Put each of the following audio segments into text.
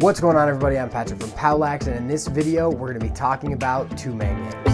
What's going on, everybody? I'm Patrick from POWLAX, and in this video we're going to be talking about two-man games.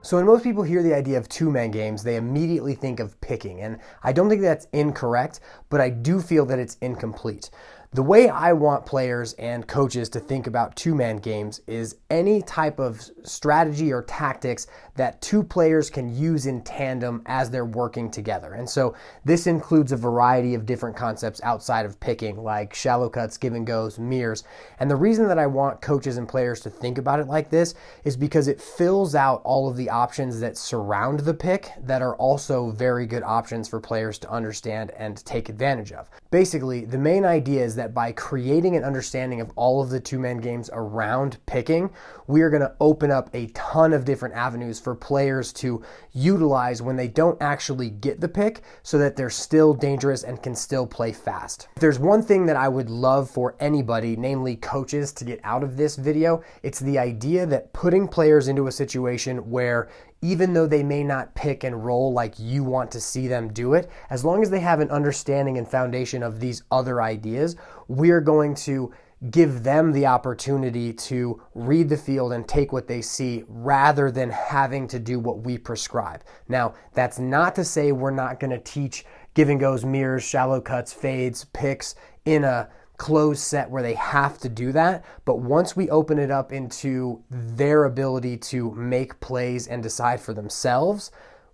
So when most people hear the idea of two-man games, they immediately think of picking, and I don't think that's incorrect, but I do feel that it's incomplete. The way I want players and coaches to think about two-man games is any type of strategy or tactics that two players can use in tandem as they're working together. And so this includes a variety of different concepts outside of picking, like shallow cuts, give and goes, mirrors. And the reason that I want coaches and players to think about it like this is because it fills out all of the options that surround the pick that are also very good options for players to understand and take advantage of. Basically, the main idea is that by creating an understanding of all of the two-man games around picking, we are going to open up a ton of different avenues for players to utilize when they don't actually get the pick, so that they're still dangerous and can still play fast. If there's one thing that I would love for anybody, namely coaches, to get out of this video, it's the idea that putting players into a situation where even though they may not pick and roll like you want to see them do it, as long as they have an understanding and foundation of these other ideas, we're going to give them the opportunity to read the field and take what they see rather than having to do what we prescribe. Now, that's not to say we're not going to teach give and goes, mirrors, shallow cuts, fades, picks in a closed set where they have to do that. But once we open it up into their ability to make plays and decide for themselves,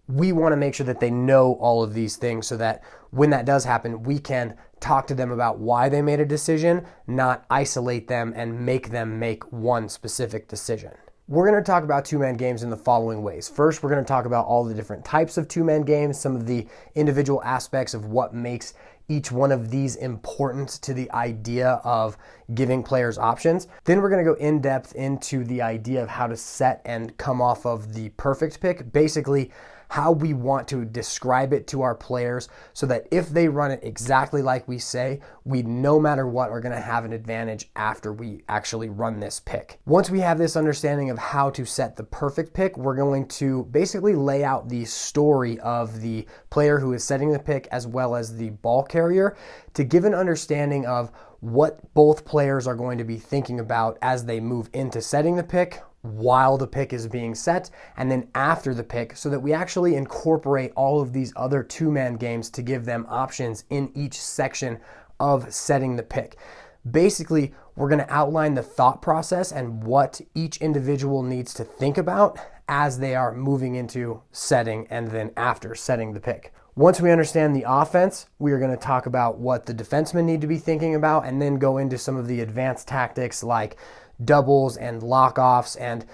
we want to make sure that they know all of these things so that when that does happen, we can talk to them about why they made a decision, not isolate them and make them make one specific decision. We're going to talk about two-man games in the following ways. First, we're going to talk about all the different types of two-man games, some of the individual aspects of what makes each one of these important to the idea of giving players options. Then we're going to go in depth into the idea of how to set and come off of the perfect pick, basically how we want to describe it to our players so that if they run it exactly like we say, we no matter what are going to have an advantage after we actually run this pick. Once we have this understanding of how to set the perfect pick, we're going to basically lay out the story of the player who is setting the pick as well as the ball carrier to give an understanding of what both players are going to be thinking about as they move into setting the pick, while the pick is being set, and then after the pick, so that we actually incorporate all of these other two-man games to give them options in each section of setting the pick. Basically, we're going to outline the thought process and what each individual needs to think about as they are moving into setting and then after setting the pick. Once we understand the offense, we are going to talk about what the defensemen need to be thinking about and then go into some of the advanced tactics like doubles and lock-offs and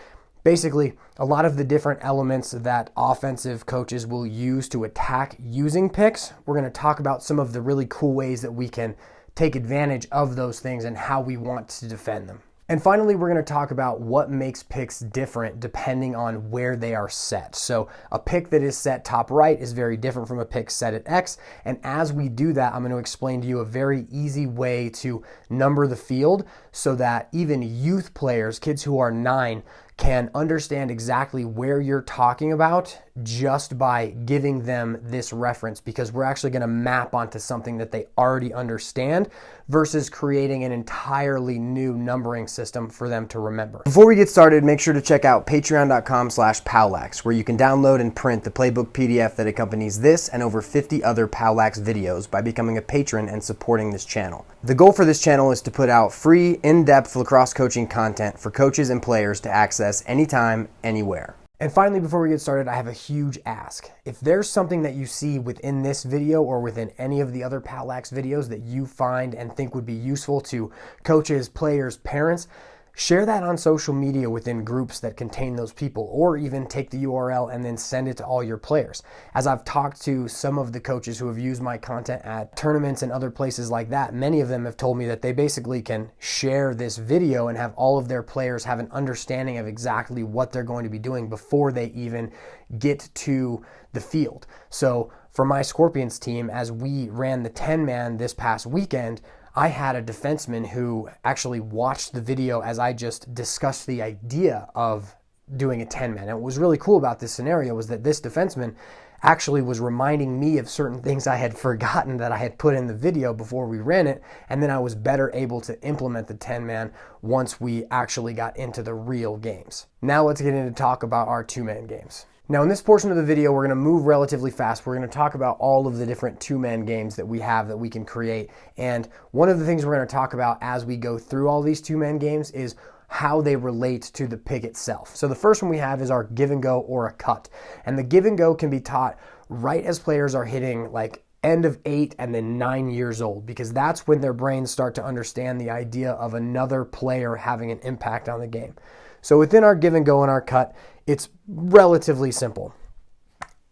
basically a lot of the different elements that offensive coaches will use to attack using picks. We're going to talk about some of the really cool ways that we can take advantage of those things and how we want to defend them. And finally, we're going to talk about what makes picks different depending on where they are set. So a pick that is set top right is very different from a pick set at X. And as we do that, I'm going to explain to you a very easy way to number the field so that even youth players, kids who are 9, can understand exactly where you're talking about just by giving them this reference, because we're actually going to map onto something that they already understand versus creating an entirely new numbering system for them to remember. Before we get started, make sure to check out patreon.com/POWLAX, where you can download and print the playbook PDF that accompanies this and over 50 other POWLAX videos by becoming a patron and supporting this channel. The goal for this channel is to put out free, in-depth lacrosse coaching content for coaches and players to access anytime, anywhere. And finally, before we get started, I have a huge ask. If there's something that you see within this video or within any of the other POWLAX videos that you find and think would be useful to coaches, players, parents, share that on social media within groups that contain those people, or even take the URL and then send it to all your players. As I've talked to some of the coaches who have used my content at tournaments and other places like that, many of them have told me that they basically can share this video and have all of their players have an understanding of exactly what they're going to be doing before they even get to the field. So for my Scorpions team, as we ran the 10-man this past weekend, I had a defenseman who actually watched the video as I just discussed the idea of doing a 10-man. And what was really cool about this scenario was that this defenseman actually was reminding me of certain things I had forgotten that I had put in the video before we ran it, and then I was better able to implement the 10-man once we actually got into the real games. Now let's get into talk about our 2-man games. Now in this portion of the video, we're going to move relatively fast. We're going to talk about all of the different 2-man games that we have that we can create. And one of the things we're going to talk about as we go through all these 2-man games is how they relate to the pick itself. So the first one we have is our give and go or a cut. And the give and go can be taught right as players are hitting like end of 8 and then 9 years old, because that's when their brains start to understand the idea of another player having an impact on the game. So within our give and go and our cut, it's relatively simple.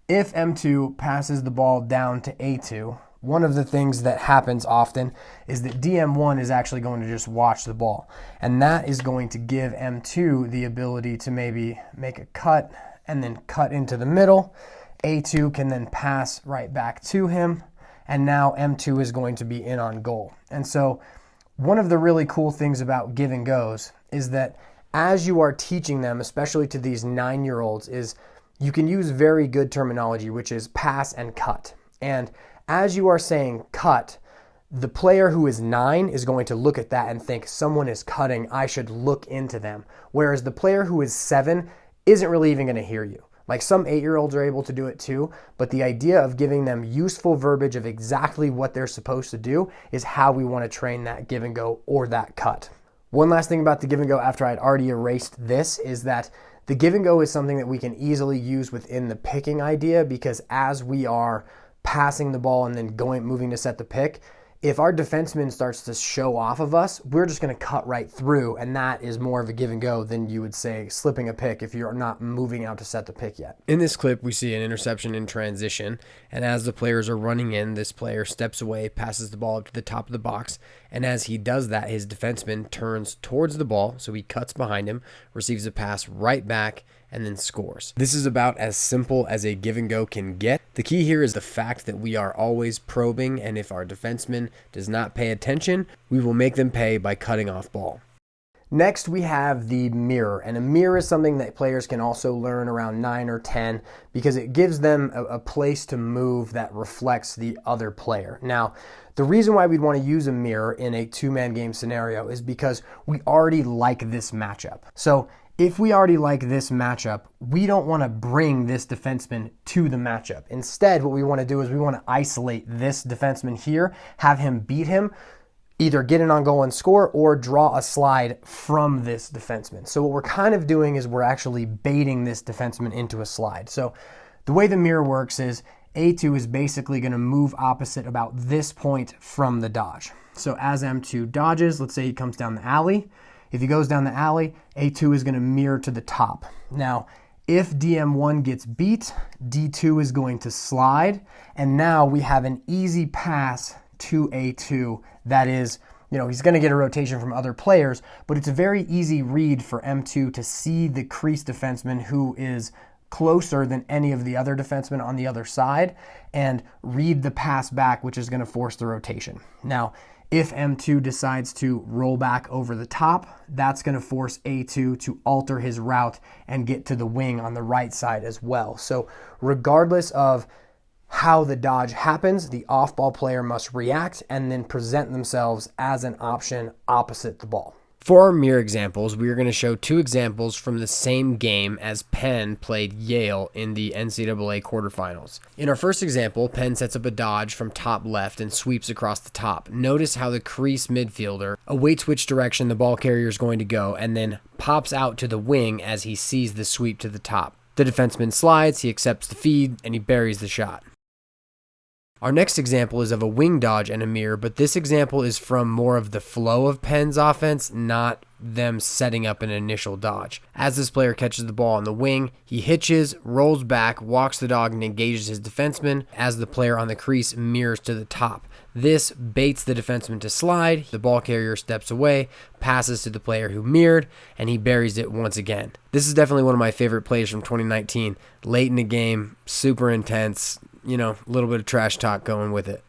If M2 passes the ball down to A2, one of the things that happens often is that DM1 is actually going to just watch the ball. And that is going to give M2 the ability to maybe make a cut and then cut into the middle. A2 can then pass right back to him. And now M2 is going to be in on goal. And so one of the really cool things about give and goes is that as you are teaching them, especially to these 9-year-olds, is you can use very good terminology, which is pass and cut. And as you are saying cut, the player who is 9 is going to look at that and think, someone is cutting, I should look into them. Whereas the player who is 7 isn't really even going to hear you. Like some 8-year-olds are able to do it too, but the idea of giving them useful verbiage of exactly what they're supposed to do is how we want to train that give and go or that cut. One last thing about the give and go after I'd already erased this is that the give and go is something that we can easily use within the picking idea, because as we are passing the ball and then moving to set the pick, if our defenseman starts to show off of us, we're just going to cut right through, and that is more of a give and go than you would say slipping a pick if you're not moving out to set the pick yet. In this clip, we see an interception in transition, and as the players are running in, this player steps away, passes the ball up to the top of the box, and as he does that, his defenseman turns towards the ball, so he cuts behind him, receives a pass right back, and then scores. This is about as simple as a give and go can get. The key here is the fact that we are always probing, and if our defenseman does not pay attention, we will make them pay by cutting off ball. Next, we have the mirror, and a mirror is something that players can also learn around 9 or 10 because it gives them a place to move that reflects the other player. Now, the reason why we'd want to use a mirror in a 2-man game scenario is because we already like this matchup. So if we already like this matchup, we don't want to bring this defenseman to the matchup. Instead, what we want to do is we want to isolate this defenseman here, have him beat him, either get in on goal and score or draw a slide from this defenseman. So what we're kind of doing is we're actually baiting this defenseman into a slide. So the way the mirror works is A2 is basically going to move opposite about this point from the dodge. So as M2 dodges, let's say he comes down the alley. If he goes down the alley, A2 is going to mirror to the top. Now, if DM1 gets beat, D2 is going to slide, and now we have an easy pass to A2 that is, he's going to get a rotation from other players, but it's a very easy read for M2 to see the crease defenseman who is closer than any of the other defensemen on the other side and read the pass back, which is going to force the rotation. Now, if M2 decides to roll back over the top, that's going to force A2 to alter his route and get to the wing on the right side as well. So regardless of how the dodge happens, the off-ball player must react and then present themselves as an option opposite the ball. For our mirror examples, we are going to show 2 examples from the same game as Penn played Yale in the NCAA quarterfinals. In our first example, Penn sets up a dodge from top left and sweeps across the top. Notice how the crease midfielder awaits which direction the ball carrier is going to go and then pops out to the wing as he sees the sweep to the top. The defenseman slides, he accepts the feed, and he buries the shot. Our next example is of a wing dodge and a mirror, but this example is from more of the flow of Penn's offense, not them setting up an initial dodge. As this player catches the ball on the wing, he hitches, rolls back, walks the dog, and engages his defenseman as the player on the crease mirrors to the top. This baits the defenseman to slide. The ball carrier steps away, passes to the player who mirrored, and he buries it once again. This is definitely one of my favorite plays from 2019. Late in the game, super intense, a little bit of trash talk going with it.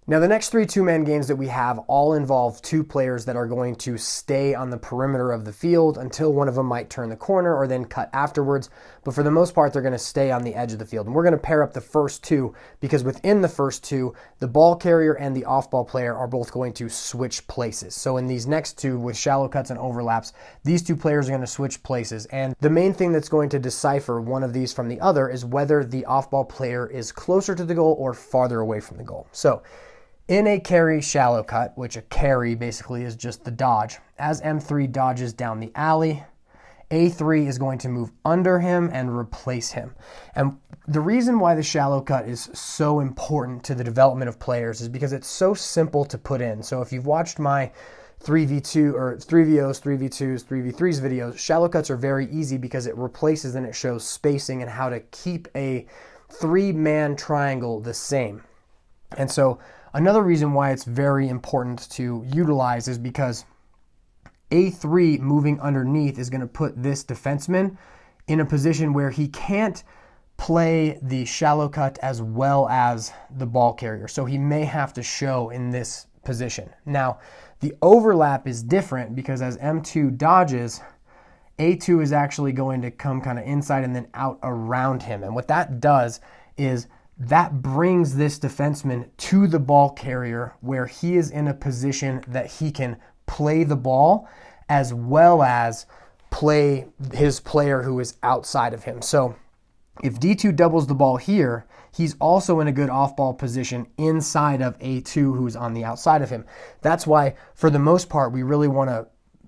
Now, the next 3 two-man games that we have all involve 2 players that are going to stay on the perimeter of the field until one of them might turn the corner or then cut afterwards. But for the most part, they're going to stay on the edge of the field. And we're going to pair up the first 2 because within the first 2, the ball carrier and the off-ball player are both going to switch places. So in these next 2 with shallow cuts and overlaps, these 2 players are going to switch places. And the main thing that's going to decipher one of these from the other is whether the off-ball player is closer to the goal or farther away from the goal. So in a carry shallow cut, which a carry basically is just the dodge, as M3 dodges down the alley, A3 is going to move under him and replace him. And the reason why the shallow cut is so important to the development of players is because it's so simple to put in. So if you've watched my 3v2 or 3v0s, 3v2s, 3v3s videos, shallow cuts are very easy because it replaces and it shows spacing and how to keep a 3-man triangle the same. And so another reason why it's very important to utilize is because A3 moving underneath is going to put this defenseman in a position where he can't play the shallow cut as well as the ball carrier. So he may have to show in this position. Now, the overlap is different because as M2 dodges, A2 is actually going to come kind of inside and then out around him. And what that does is that brings this defenseman to the ball carrier where he is in a position that he can play the ball as well as play his player who is outside of him. So if D2 doubles the ball here, he's also in a good off-ball position inside of A2 who's on the outside of him. That's why, for the most part, we really want to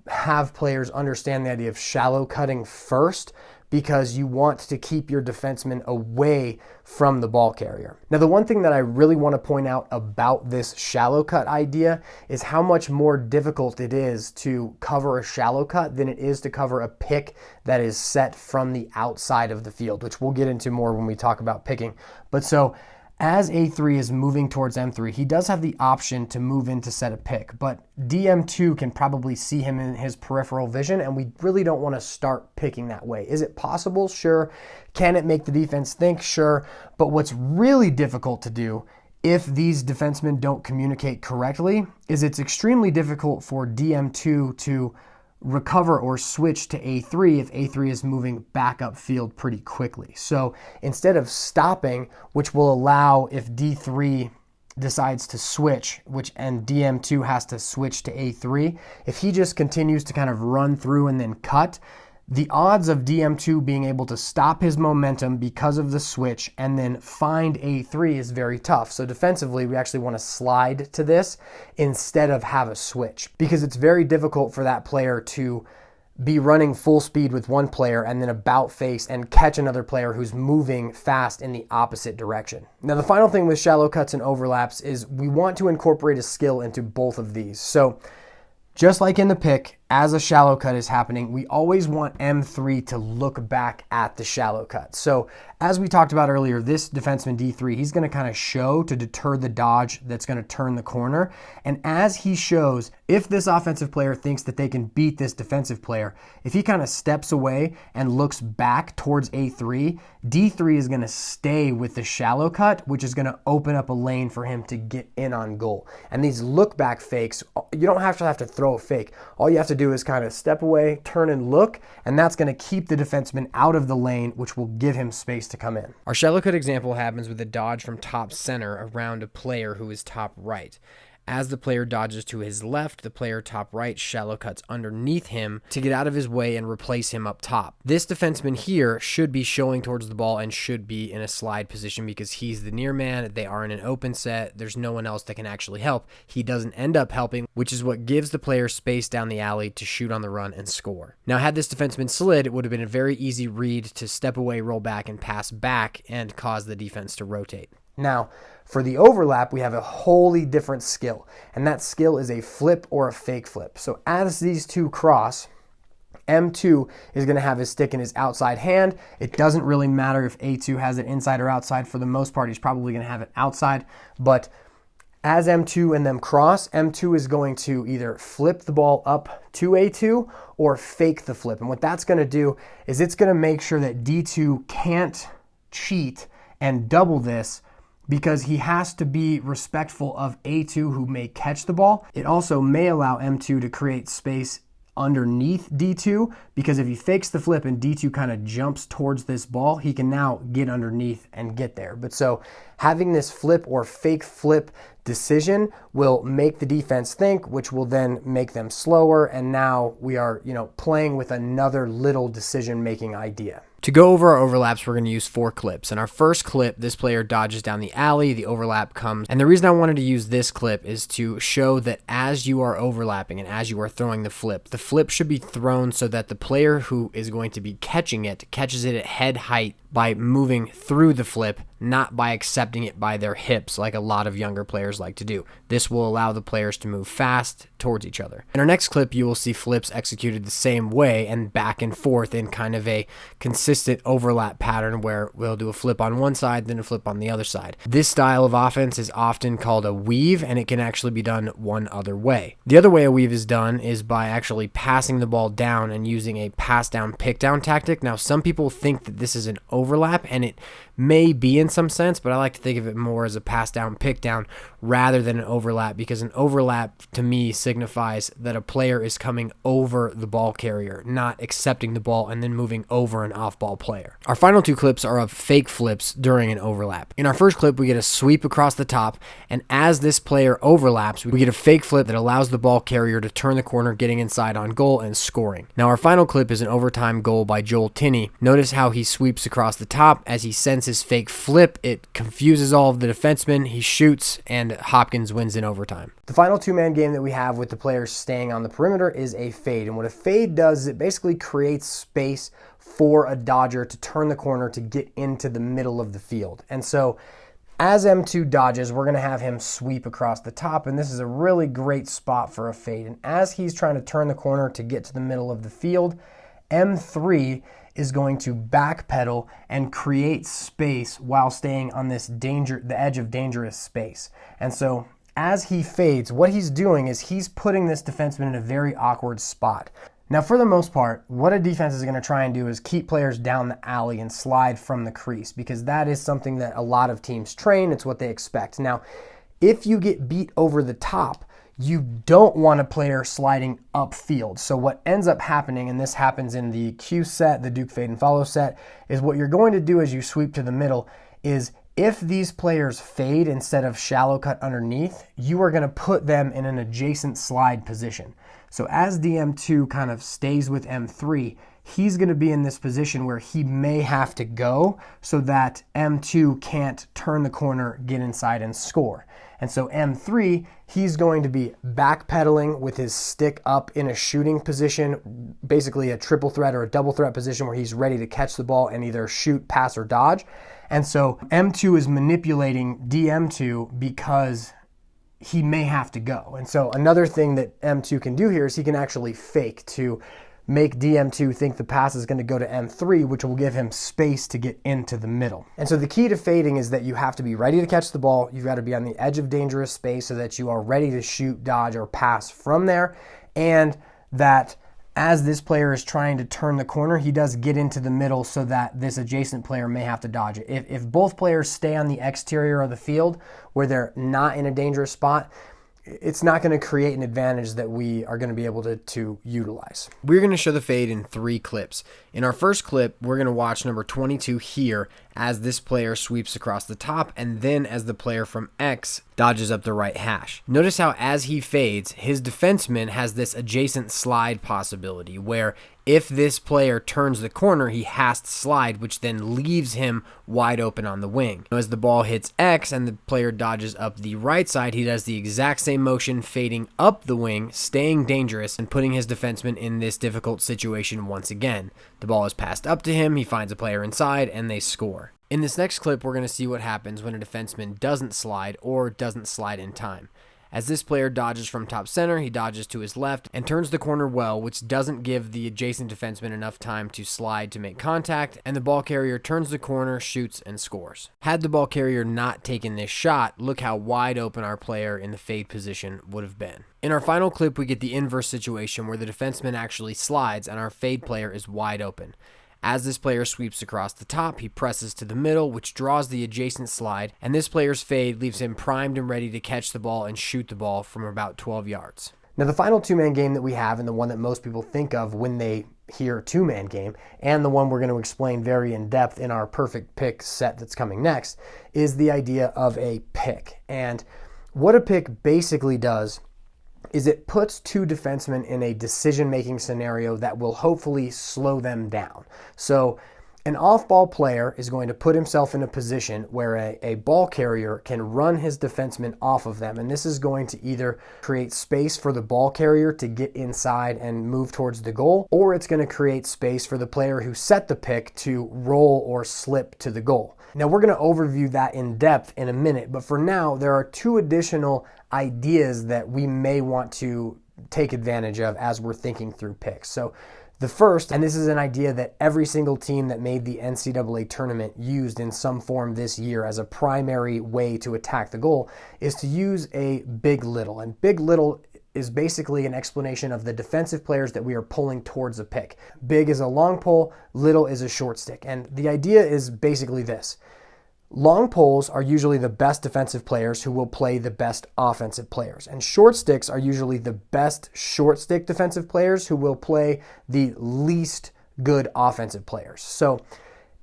have players understand the idea of shallow cutting first, because you want to keep your defenseman away from the ball carrier. Now, the one thing that I really want to point out about this shallow cut idea is how much more difficult it is to cover a shallow cut than it is to cover a pick that is set from the outside of the field, which we'll get into more when we talk about picking. But so as A3 is moving towards M3, he does have the option to move in to set a pick, but DM2 can probably see him in his peripheral vision, and we really don't want to start picking that way. Is it possible? Sure. Can it make the defense think? Sure. But what's really difficult to do if these defensemen don't communicate correctly is it's extremely difficult for DM2 to recover or switch to A3 if A3 is moving back upfield pretty quickly. So instead of stopping, which will allow if D3 decides to switch, and DM2 has to switch to A3, if he just continues to kind of run through and then cut, the odds of DM2 being able to stop his momentum because of the switch and then find A3 is very tough. So defensively, we actually want to slide to this instead of have a switch, because it's very difficult for that player to be running full speed with one player and then about face and catch another player who's moving fast in the opposite direction. Now, the final thing with shallow cuts and overlaps is we want to incorporate a skill into both of these. So just like in the pick, as a shallow cut is happening, we always want M3 to look back at the shallow cut. So as we talked about earlier, this defenseman D3, he's going to kind of show to deter the dodge that's going to turn the corner. And as he shows, if this offensive player thinks that they can beat this defensive player, if he kind of steps away and looks back towards A3, D3 is going to stay with the shallow cut, which is going to open up a lane for him to get in on goal. And these look back fakes, you don't have to throw a fake. All you have to do is kind of step away, turn and look, and that's going to keep the defenseman out of the lane, which will give him space to come in. Our shallow cut example happens with a dodge from top center around a player who is top right. As the player dodges to his left, the player top right shallow cuts underneath him to get out of his way and replace him up top. This defenseman here should be showing towards the ball and should be in a slide position because he's the near man. They are in an open set. There's no one else that can actually help. He doesn't end up helping, which is what gives the player space down the alley to shoot on the run and score. Now, had this defenseman slid, it would have been a very easy read to step away, roll back, and pass back and cause the defense to rotate. Now, For the overlap, we have a wholly different skill, and that skill is a flip or a fake flip. So as these two cross, M2 is going to have his stick in his outside hand. It doesn't really matter if A2 has it inside or outside. For the most part, he's probably going to have it outside. But as M2 and them cross, M2 is going to either flip the ball up to A2 or fake the flip. And what that's going to do is it's going to make sure that D2 can't cheat and double this, because he has to be respectful of A2, who may catch the ball. It also may allow M2 to create space underneath D2, because if he fakes the flip and D2 kind of jumps towards this ball, he can now get underneath and get there. But so having this flip or fake flip decision will make the defense think, which will then make them slower, and now we are, playing with another little decision-making idea. To go over our overlaps, we're going to use 4 clips. In our first clip, this player dodges down the alley, the overlap comes. And the reason I wanted to use this clip is to show that as you are overlapping and as you are throwing the flip should be thrown so that the player who is going to be catching it catches it at head height by moving through the flip, not by accepting it by their hips like a lot of younger players like to do. This will allow the players to move fast towards each other. In our next clip, you will see flips executed the same way and back and forth in kind of a consistent overlap pattern where we'll do a flip on one side, then a flip on the other side. This style of offense is often called a weave, and it can actually be done one other way. The other way a weave is done is by actually passing the ball down and using a pass down, pick down tactic. Now, some people think that this is an overlap, and it may be in some sense, but I like to think of it more as a pass down, pick down rather than an overlap, because an overlap to me signifies that a player is coming over the ball carrier, not accepting the ball and then moving over an off-ball player. Our final 2 clips are of fake flips during an overlap. In our first clip, we get a sweep across the top, and as this player overlaps, we get a fake flip that allows the ball carrier to turn the corner, getting inside on goal and scoring. Now, our final clip is an overtime goal by Joel Tinney. Notice how he sweeps across the top. As he sends his fake flip, it confuses all of the defensemen. He shoots, and Hopkins wins in overtime. The final 2-man game that we have with the players staying on the perimeter is a fade. And what a fade does is it basically creates space for a dodger to turn the corner to get into the middle of the field. And so as M2 dodges, we're going to have him sweep across the top, and this is a really great spot for a fade. And as he's trying to turn the corner to get to the middle of the field, M3 is going to backpedal and create space while staying on this the edge of dangerous space. And so as he fades, what he's doing is he's putting this defenseman in a very awkward spot. Now, for the most part, what a defense is going to try and do is keep players down the alley and slide from the crease, because that is something that a lot of teams train. It's what they expect. Now, if you get beat over the top, you don't want a player sliding upfield. So what ends up happening, and this happens in the Q set, the Duke Fade and Follow set, is what you're going to do as you sweep to the middle is if these players fade instead of shallow cut underneath, you are going to put them in an adjacent slide position. So as DM2 kind of stays with M3, he's going to be in this position where he may have to go so that M2 can't turn the corner, get inside, and score. And so M3, he's going to be backpedaling with his stick up in a shooting position, basically a triple threat or a double threat position where he's ready to catch the ball and either shoot, pass, or dodge. And so M2 is manipulating DM2 because he may have to go. And so another thing that M2 can do here is he can actually fake to make DM2 think the pass is going to go to M3, which will give him space to get into the middle. And so the key to fading is that you have to be ready to catch the ball. You've got to be on the edge of dangerous space so that you are ready to shoot, dodge, or pass from there. And that as this player is trying to turn the corner, he does get into the middle so that this adjacent player may have to dodge it. If both players stay on the exterior of the field where they're not in a dangerous spot, it's not going to create an advantage that we are going to be able to utilize. We're going to show the fade in 3 clips. In our first clip, we're going to watch number 22 here as this player sweeps across the top, and then as the player from X dodges up the right hash. Notice how as he fades, his defenseman has this adjacent slide possibility where if this player turns the corner, he has to slide, which then leaves him wide open on the wing. As the ball hits X and the player dodges up the right side, he does the exact same motion, fading up the wing, staying dangerous, and putting his defenseman in this difficult situation once again. The ball is passed up to him, he finds a player inside, and they score. In this next clip, we're going to see what happens when a defenseman doesn't slide or doesn't slide in time. As this player dodges from top center, he dodges to his left and turns the corner well, which doesn't give the adjacent defenseman enough time to slide to make contact, and the ball carrier turns the corner, shoots, and scores. Had the ball carrier not taken this shot, look how wide open our player in the fade position would have been. In our final clip, we get the inverse situation where the defenseman actually slides and our fade player is wide open. As this player sweeps across the top, he presses to the middle, which draws the adjacent slide, and this player's fade leaves him primed and ready to catch the ball and shoot the ball from about 12 yards. Now, the final two-man game that we have, and the one that most people think of when they hear two-man game, and the one we're going to explain very in depth in our perfect pick set that's coming next, is the idea of a pick. And what a pick basically does is it puts two defensemen in a decision-making scenario that will hopefully slow them down. So an off-ball player is going to put himself in a position where a ball carrier can run his defenseman off of them, and this is going to either create space for the ball carrier to get inside and move towards the goal, or it's going to create space for the player who set the pick to roll or slip to the goal. Now, we're going to overview that in depth in a minute, but for now, there are two additional ideas that we may want to take advantage of as we're thinking through picks. So the first, and this is an idea that every single team that made the NCAA tournament used in some form this year as a primary way to attack the goal, is to use a big little. And big little is basically an explanation of the defensive players that we are pulling towards a pick. Big is a long pole, little is a short stick. And the idea is basically this. Long poles are usually the best defensive players who will play the best offensive players. And short sticks are usually the best short stick defensive players who will play the least good offensive players. So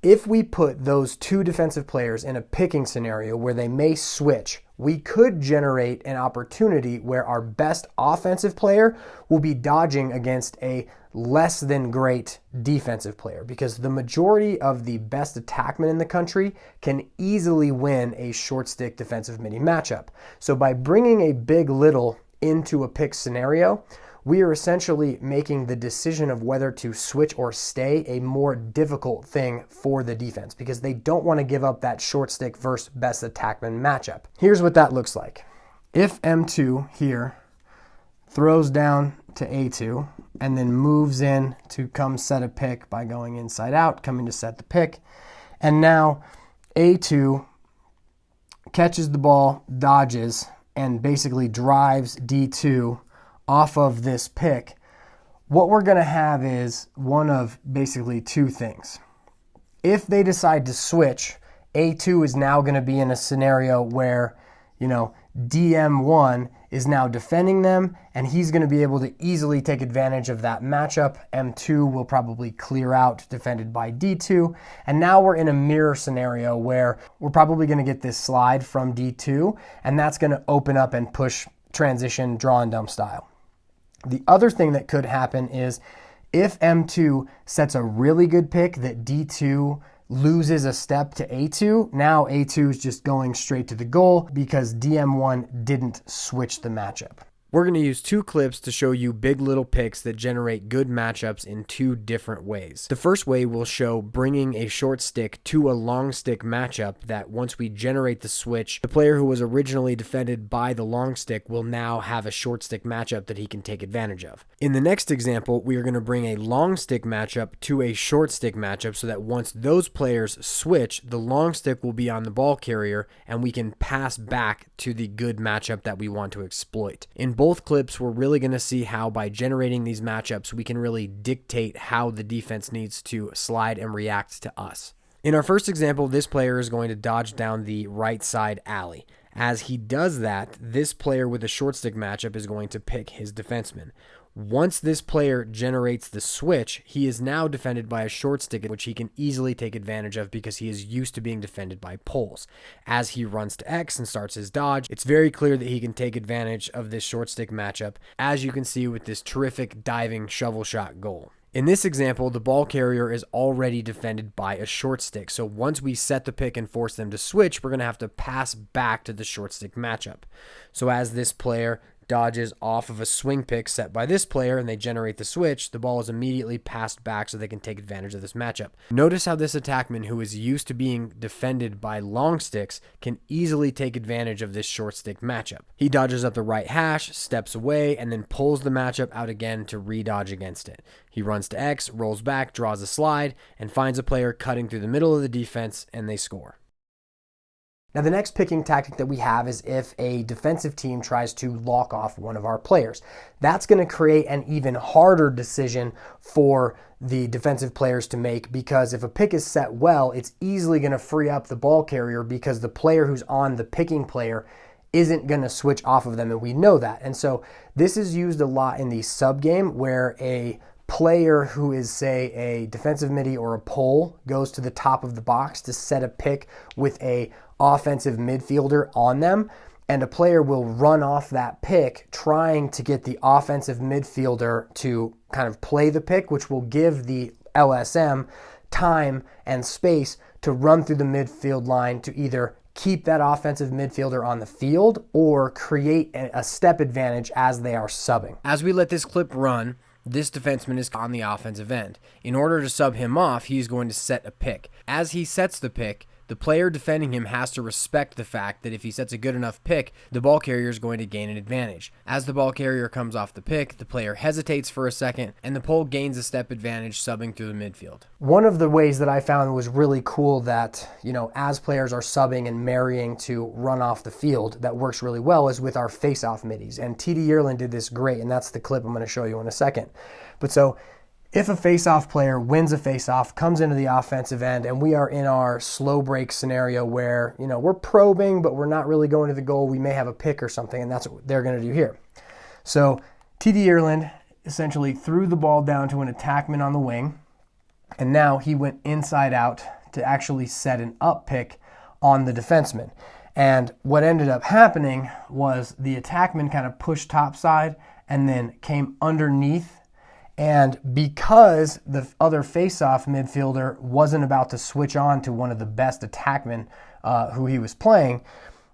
if we put those two defensive players in a picking scenario where they may switch, we could generate an opportunity where our best offensive player will be dodging against a less than great defensive player, because the majority of the best attackmen in the country can easily win a short stick defensive mini matchup. So by bringing a big little into a pick scenario, we are essentially making the decision of whether to switch or stay a more difficult thing for the defense, because they don't want to give up that short stick versus best attackman matchup. Here's what that looks like. If M2 here throws down to A2 and then moves in to come set a pick by going inside out, coming to set the pick, and now A2 catches the ball, dodges, and basically drives D2 off of this pick, what we're going to have is one of basically two things. If they decide to switch, A2 is now going to be in a scenario where, DM1 is now defending them, and he's going to be able to easily take advantage of that matchup. M2 will probably clear out, defended by D2, and now we're in a mirror scenario where we're probably going to get this slide from D2, and that's going to open up and push transition draw and dump style. The other thing that could happen is if M2 sets a really good pick that D2 loses a step to A2, now A2 is just going straight to the goal because DM1 didn't switch the matchup. We're going to use two clips to show you big little picks that generate good matchups in two different ways. The first way will show bringing a short stick to a long stick matchup that once we generate the switch, the player who was originally defended by the long stick will now have a short stick matchup that he can take advantage of. In the next example, we are going to bring a long stick matchup to a short stick matchup so that once those players switch, the long stick will be on the ball carrier and we can pass back to the good matchup that we want to exploit. In both clips, we're really going to see how by generating these matchups, we can really dictate how the defense needs to slide and react to us. In our first example, this player is going to dodge down the right side alley. As he does that, this player with a short stick matchup is going to pick his defenseman. Once this player generates the switch, he is now defended by a short stick, which he can easily take advantage of because he is used to being defended by poles. As he runs to X and starts his dodge, it's very clear that he can take advantage of this short stick matchup, as you can see with this terrific diving shovel shot goal. In this example, the ball carrier is already defended by a short stick, so once we set the pick and force them to switch, we're going to have to pass back to the short stick matchup. So as this player dodges off of a swing pick set by this player and they generate the switch, the ball is immediately passed back so they can take advantage of this matchup. Notice how this attackman, who is used to being defended by long sticks, can easily take advantage of this short stick matchup. He dodges up the right hash, steps away, and then pulls the matchup out again to re-dodge against it. He runs to X, rolls back, draws a slide, and finds a player cutting through the middle of the defense, and they score. Now, the next picking tactic that we have is if a defensive team tries to lock off one of our players. That's going to create an even harder decision for the defensive players to make, because if a pick is set well, it's easily going to free up the ball carrier because the player who's on the picking player isn't going to switch off of them, and we know that. And so this is used a lot in the sub game where a player who is, say, a defensive midi or a pole goes to the top of the box to set a pick with a offensive midfielder on them, and a player will run off that pick trying to get the offensive midfielder to kind of play the pick, which will give the LSM time and space to run through the midfield line to either keep that offensive midfielder on the field or create a step advantage as they are subbing. As we let this clip run, this defenseman is on the offensive end. In order to sub him off, he's going to set a pick. As he sets the pick, the player defending him has to respect the fact that if he sets a good enough pick, the ball carrier is going to gain an advantage. As the ball carrier comes off the pick, the player hesitates for a second, and the pole gains a step advantage subbing through the midfield. One of the ways that I found was really cool that, as players are subbing and marrying to run off the field, that works really well is with our face-off middies. And TD Ierlan did this great, and that's the clip I'm going to show you in a second. But so, if a face-off player wins a face-off, comes into the offensive end, and we are in our slow break scenario where, we're probing, but we're not really going to the goal, we may have a pick or something, and that's what they're going to do here. So TD Ierlan essentially threw the ball down to an attackman on the wing, and now he went inside out to actually set an up pick on the defenseman. And what ended up happening was the attackman kind of pushed topside and then came underneath. And because the other face-off midfielder wasn't about to switch on to one of the best attackmen who he was playing,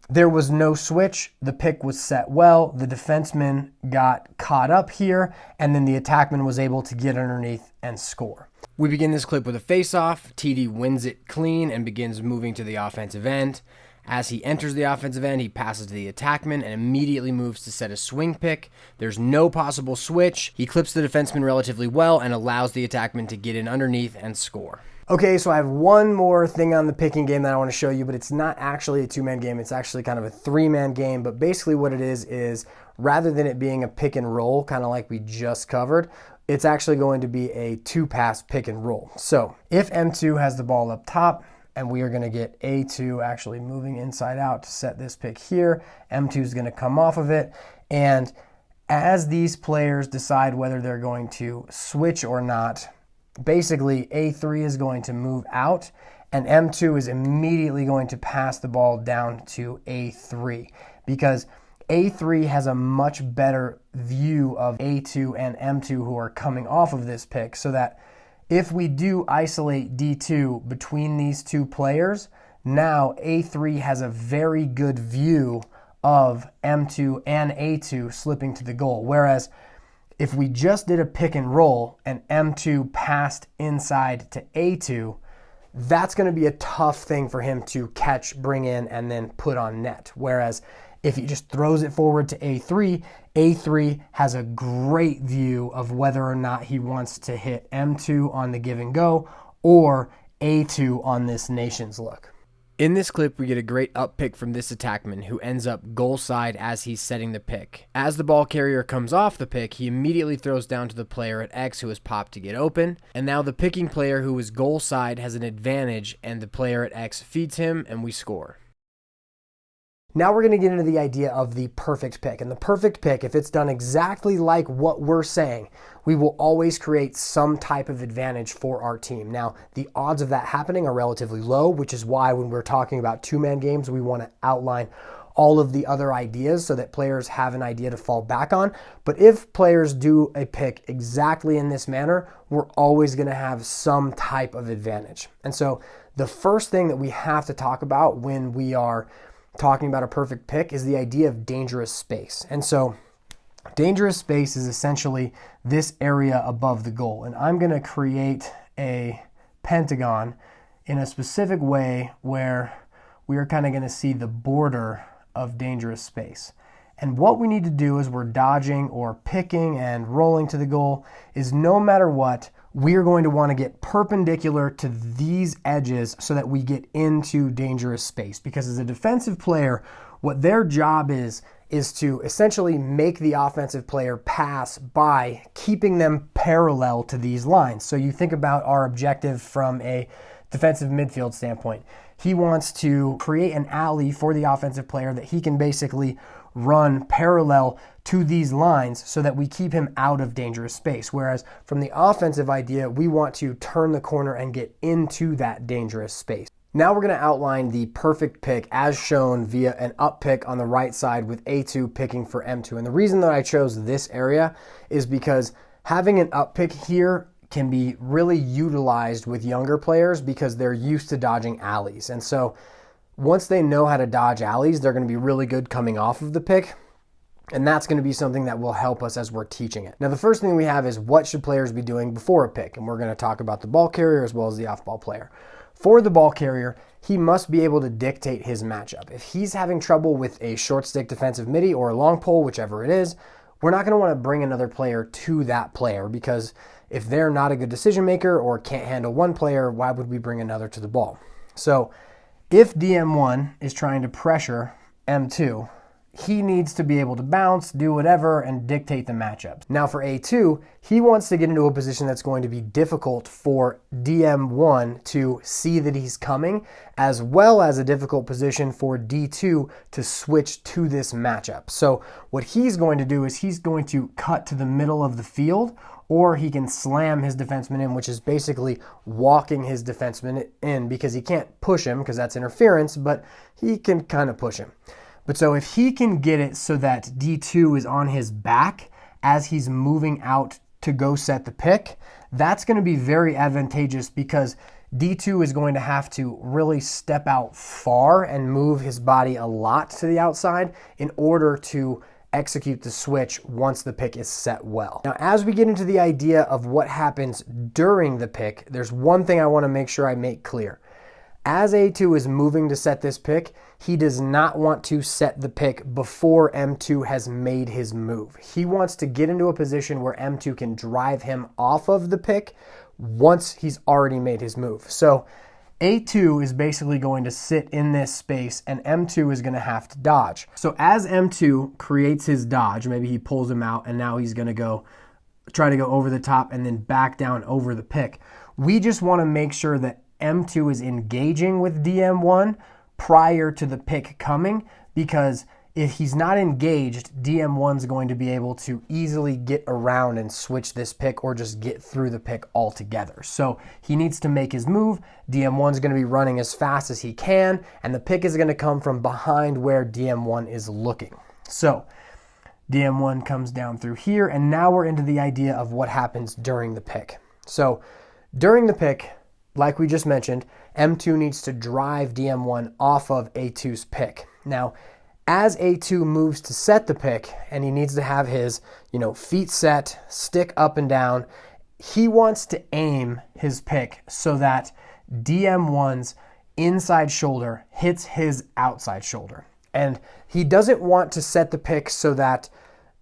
there was no switch. The pick was set well. The defenseman got caught up here, and then the attackman was able to get underneath and score. We begin this clip with a face-off. TD wins it clean and begins moving to the offensive end. As he enters the offensive end, he passes to the attackman and immediately moves to set a swing pick. There's no possible switch. He clips the defenseman relatively well and allows the attackman to get in underneath and score. Okay, so I have one more thing on the picking game that I want to show you, but it's not actually a two-man game. It's actually kind of a three-man game, but basically what it is rather than it being a pick and roll, kind of like we just covered, it's actually going to be a two-pass pick and roll. So if M2 has the ball up top, and we are going to get A2 actually moving inside out to set this pick here. M2 is going to come off of it. And as these players decide whether they're going to switch or not, basically A3 is going to move out and M2 is immediately going to pass the ball down to A3 because A3 has a much better view of A2 and M2 who are coming off of this pick, so that if we do isolate D2 between these two players, now A3 has a very good view of M2 and A2 slipping to the goal. Whereas if we just did a pick and roll and M2 passed inside to A2, that's going to be a tough thing for him to catch, bring in, and then put on net. Whereas if he just throws it forward to A3, A3 has a great view of whether or not he wants to hit M2 on the give and go or A2 on this nation's look. In this clip, we get a great up pick from this attackman who ends up goal side as he's setting the pick. As the ball carrier comes off the pick, he immediately throws down to the player at X who has popped to get open. And now the picking player who is goal side has an advantage and the player at X feeds him and we score. Now we're going to get into the idea of the perfect pick. And the perfect pick, if it's done exactly like what we're saying, we will always create some type of advantage for our team. Now, the odds of that happening are relatively low, which is why when we're talking about two-man games, we want to outline all of the other ideas so that players have an idea to fall back on. But if players do a pick exactly in this manner, we're always going to have some type of advantage. And so the first thing that we have to talk about when we are talking about a perfect pick is the idea of dangerous space. And so Dangerous space is essentially this area above the goal, and I'm going to create a pentagon in a specific way where we are kind of going to see the border of dangerous space. And what we need to do as we're dodging or picking and rolling to the goal is, no matter what, we are going to want to get perpendicular to these edges so that we get into dangerous space. Because as a defensive player, what their job is to essentially make the offensive player pass by keeping them parallel to these lines. So you think about our objective from a defensive midfield standpoint. He wants to create an alley for the offensive player that he can basically run parallel to these lines so that we keep him out of dangerous space. Whereas from the offensive idea, we want to turn the corner and get into that dangerous space. Now we're going to outline the perfect pick as shown via an up pick on the right side with A2 picking for M2. And the reason that I chose this area is because having an up pick here can be really utilized with younger players because they're used to dodging alleys. And so once they know how to dodge alleys, they're going to be really good coming off of the pick. And that's going to be something that will help us as we're teaching it. Now, the first thing we have is what should players be doing before a pick? And we're going to talk about the ball carrier as well as the off-ball player. For the ball carrier, he must be able to dictate his matchup. If he's having trouble with a short stick defensive midi or a long pole, whichever it is, we're not going to want to bring another player to that player, because if they're not a good decision maker or can't handle one player, why would we bring another to the ball? So if DM1 is trying to pressure M2, he needs to be able to bounce, do whatever, and dictate the matchups. Now for A2, he wants to get into a position that's going to be difficult for DM1 to see that he's coming, as well as a difficult position for D2 to switch to this matchup. So what he's going to do is he's going to cut to the middle of the field, or he can slam his defenseman in, which is basically walking his defenseman in, because he can't push him because that's interference, but he can kind of push him. But so if he can get it so that D2 is on his back as he's moving out to go set the pick, that's going to be very advantageous, because D2 is going to have to really step out far and move his body a lot to the outside in order to execute the switch once the pick is set well. Now, as we get into the idea of what happens during the pick, there's one thing I want to make sure I make clear. As A2 is moving to set this pick, he does not want to set the pick before M2 has made his move. He wants to get into a position where M2 can drive him off of the pick once he's already made his move. So A2 is basically going to sit in this space, and M2 is going to have to dodge. So as M2 creates his dodge, maybe he pulls him out and now he's going to try to go over the top and then back down over the pick. We just want to make sure that M2 is engaging with DM1 prior to the pick coming, because if he's not engaged, DM1's going to be able to easily get around and switch this pick or just get through the pick altogether. So he needs to make his move. DM1's going to be running as fast as he can, and the pick is going to come from behind where DM1 is looking. So DM1 comes down through here, and now we're into the idea of what happens during the pick. So during the pick, like we just mentioned, M2 needs to drive DM1 off of A2's pick. Now, as A2 moves to set the pick, and he needs to have his, feet set, stick up and down, he wants to aim his pick so that DM1's inside shoulder hits his outside shoulder. And he doesn't want to set the pick so that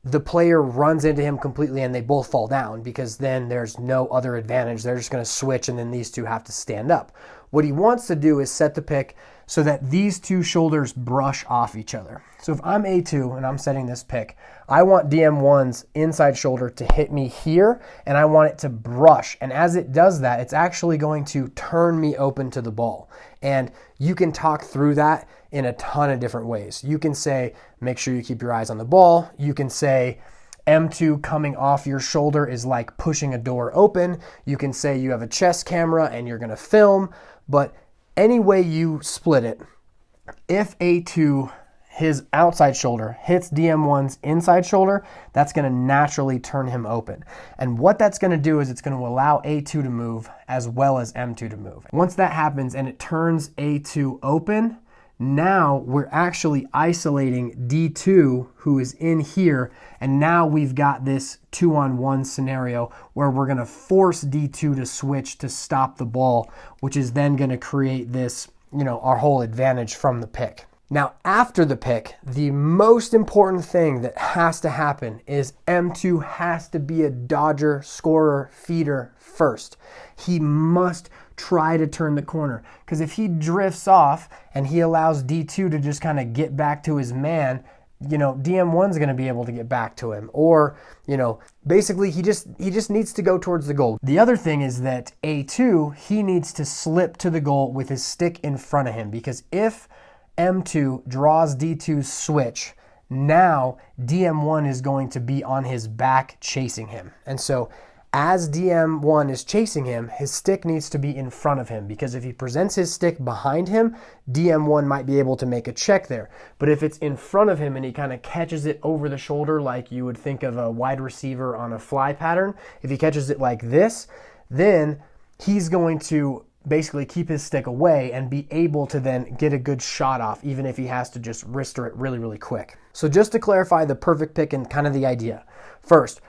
the player runs into him completely and they both fall down, because then there's no other advantage. They're just going to switch and then these two have to stand up. What he wants to do is set the pick so that these two shoulders brush off each other. So if I'm A2 and I'm setting this pick, I want DM1's inside shoulder to hit me here, and I want it to brush. And as it does that, it's actually going to turn me open to the ball. And you can talk through that in a ton of different ways. You can say, make sure you keep your eyes on the ball. You can say, M2 coming off your shoulder is like pushing a door open. You can say you have a chest camera and you're going to film. But any way you split it, if A2, his outside shoulder, hits DM1's inside shoulder, that's going to naturally turn him open. And what that's going to do is it's going to allow A2 to move as well as M2 to move. Once that happens and it turns A2 open, Now we're actually isolating D2, who is in here, and now we've got this 2-on-1 scenario where we're going to force D2 to switch to stop the ball, which is then going to create this, our whole advantage from the pick. Now, after the pick, the most important thing that has to happen is M2 has to be a dodger, scorer, feeder first. He must try to turn the corner, because if he drifts off and he allows D2 to just kind of get back to his man, DM1's going to be able to get back to him, or basically he just needs to go towards the goal. The other thing is that A2, he needs to slip to the goal with his stick in front of him, because if M2 draws D2's switch, now DM1 is going to be on his back chasing him. And so as DM1 is chasing him, his stick needs to be in front of him, because if he presents his stick behind him, DM1 might be able to make a check there. But if it's in front of him and he kind of catches it over the shoulder like you would think of a wide receiver on a fly pattern, if he catches it like this, then he's going to basically keep his stick away and be able to then get a good shot off, even if he has to just wrister it really, really quick. So just to clarify the perfect pick and kind of the idea. First,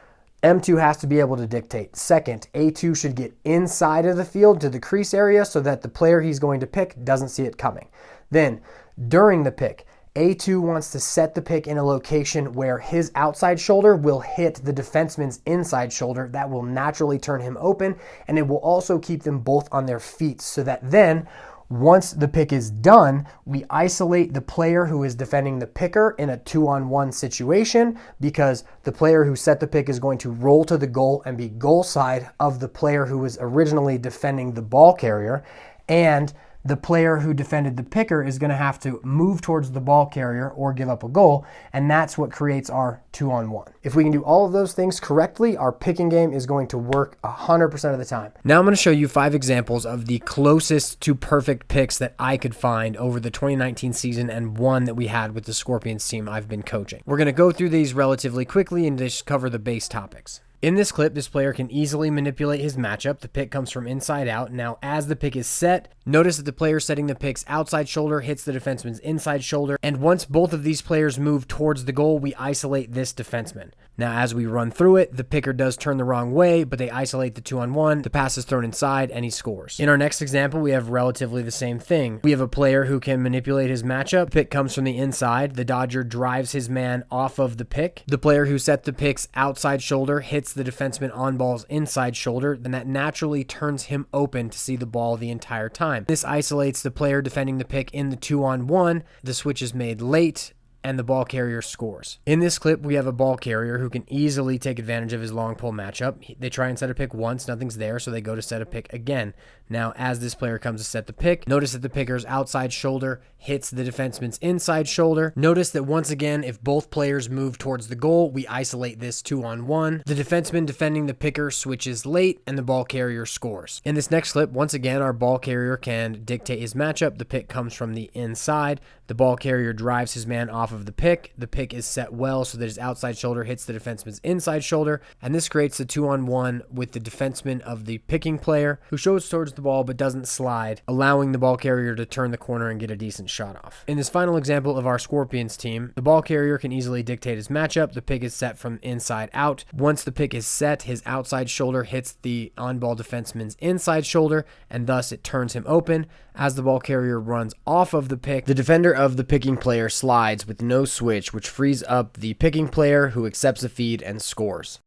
M2 has to be able to dictate. Second, A2 should get inside of the field to the crease area so that the player he's going to pick doesn't see it coming. Then, during the pick, A2 wants to set the pick in a location where his outside shoulder will hit the defenseman's inside shoulder. That will naturally turn him open, and it will also keep them both on their feet, so that then, once the pick is done, we isolate the player who is defending the picker in a 2-on-1 situation, because the player who set the pick is going to roll to the goal and be goal side of the player who was originally defending the ball carrier, and the player who defended the picker is going to have to move towards the ball carrier or give up a goal, and that's what creates our 2-on-1. If we can do all of those things correctly, our picking game is going to work 100% of the time. Now I'm going to show you 5 examples of the closest to perfect picks that I could find over the 2019 season, and one that we had with the Scorpions team I've been coaching. We're going to go through these relatively quickly and just cover the base topics. In this clip, this player can easily manipulate his matchup. The pick comes from inside out. Now, as the pick is set, notice that the player setting the pick's outside shoulder hits the defenseman's inside shoulder, and once both of these players move towards the goal, we isolate this defenseman. Now, as we run through it, the picker does turn the wrong way, but they isolate the 2-on-1, the pass is thrown inside, and he scores. In our next example, we have relatively the same thing. We have a player who can manipulate his matchup. The pick comes from the inside. The dodger drives his man off of the pick. The player who set the pick's outside shoulder hits the defenseman on ball's inside shoulder, then that naturally turns him open to see the ball the entire time. This isolates the player defending the pick in the 2-on-1. The switch is made late, and the ball carrier scores. In this clip, we have a ball carrier who can easily take advantage of his long pole matchup. They try and set a pick once, nothing's there, so they go to set a pick again. Now, as this player comes to set the pick, notice that the picker's outside shoulder hits the defenseman's inside shoulder. Notice that once again, if both players move towards the goal, we isolate this 2-on-1. The defenseman defending the picker switches late, and the ball carrier scores. In this next clip, once again, our ball carrier can dictate his matchup. The pick comes from the inside. The ball carrier drives his man off of the pick. The pick is set well so that his outside shoulder hits the defenseman's inside shoulder, and this creates the 2-on-1 with the defenseman of the picking player, who shows towards the ball but doesn't slide, allowing the ball carrier to turn the corner and get a decent shot off. In this final example of our Scorpions team, the ball carrier can easily dictate his matchup. The pick is set from inside out. Once the pick is set, his outside shoulder hits the on-ball defenseman's inside shoulder, and thus it turns him open. As the ball carrier runs off of the pick, the defender of the picking player slides with no switch, which frees up the picking player, who accepts a feed and scores.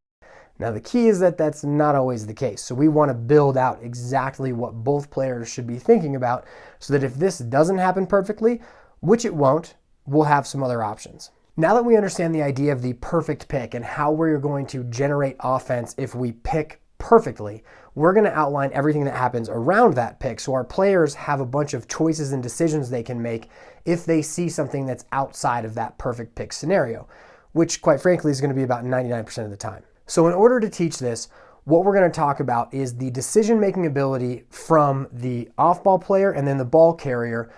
Now, the key is that that's not always the case. So we want to build out exactly what both players should be thinking about, so that if this doesn't happen perfectly, which it won't, we'll have some other options. Now that we understand the idea of the perfect pick and how we're going to generate offense if we pick perfectly, we're going to outline everything that happens around that pick, so our players have a bunch of choices and decisions they can make if they see something that's outside of that perfect pick scenario, which quite frankly is going to be about 99% of the time. So in order to teach this, what we're going to talk about is the decision-making ability from the off-ball player and then the ball carrier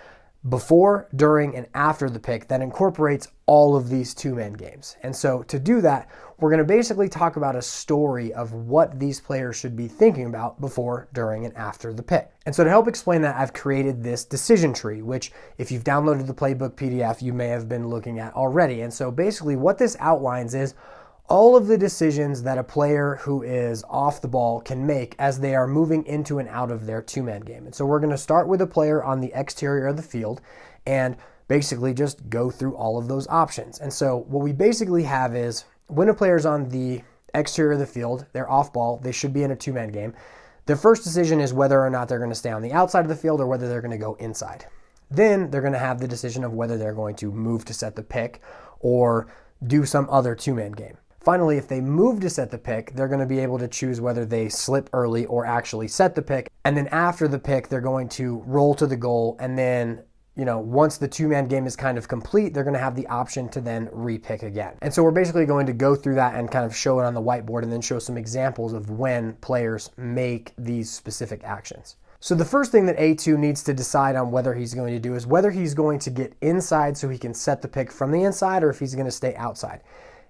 before, during, and after the pick that incorporates all of these two-man games. And so to do that, we're going to basically talk about a story of what these players should be thinking about before, during, and after the pick. And so to help explain that, I've created this decision tree, which if you've downloaded the playbook PDF, you may have been looking at already. And so basically what this outlines is all of the decisions that a player who is off the ball can make as they are moving into and out of their two-man game. And so we're going to start with a player on the exterior of the field and basically just go through all of those options. And so what we basically have is when a player's on the exterior of the field, they're off ball, they should be in a two-man game. Their first decision is whether or not they're going to stay on the outside of the field or whether they're going to go inside. Then they're going to have the decision of whether they're going to move to set the pick or do some other two-man game. Finally, if they move to set the pick, they're going to be able to choose whether they slip early or actually set the pick. And then after the pick, they're going to roll to the goal. And then, once the two-man game is kind of complete, they're going to have the option to then re-pick again. And so we're basically going to go through that and kind of show it on the whiteboard and then show some examples of when players make these specific actions. So the first thing that A2 needs to decide on whether he's going to do is whether he's going to get inside so he can set the pick from the inside or if he's going to stay outside.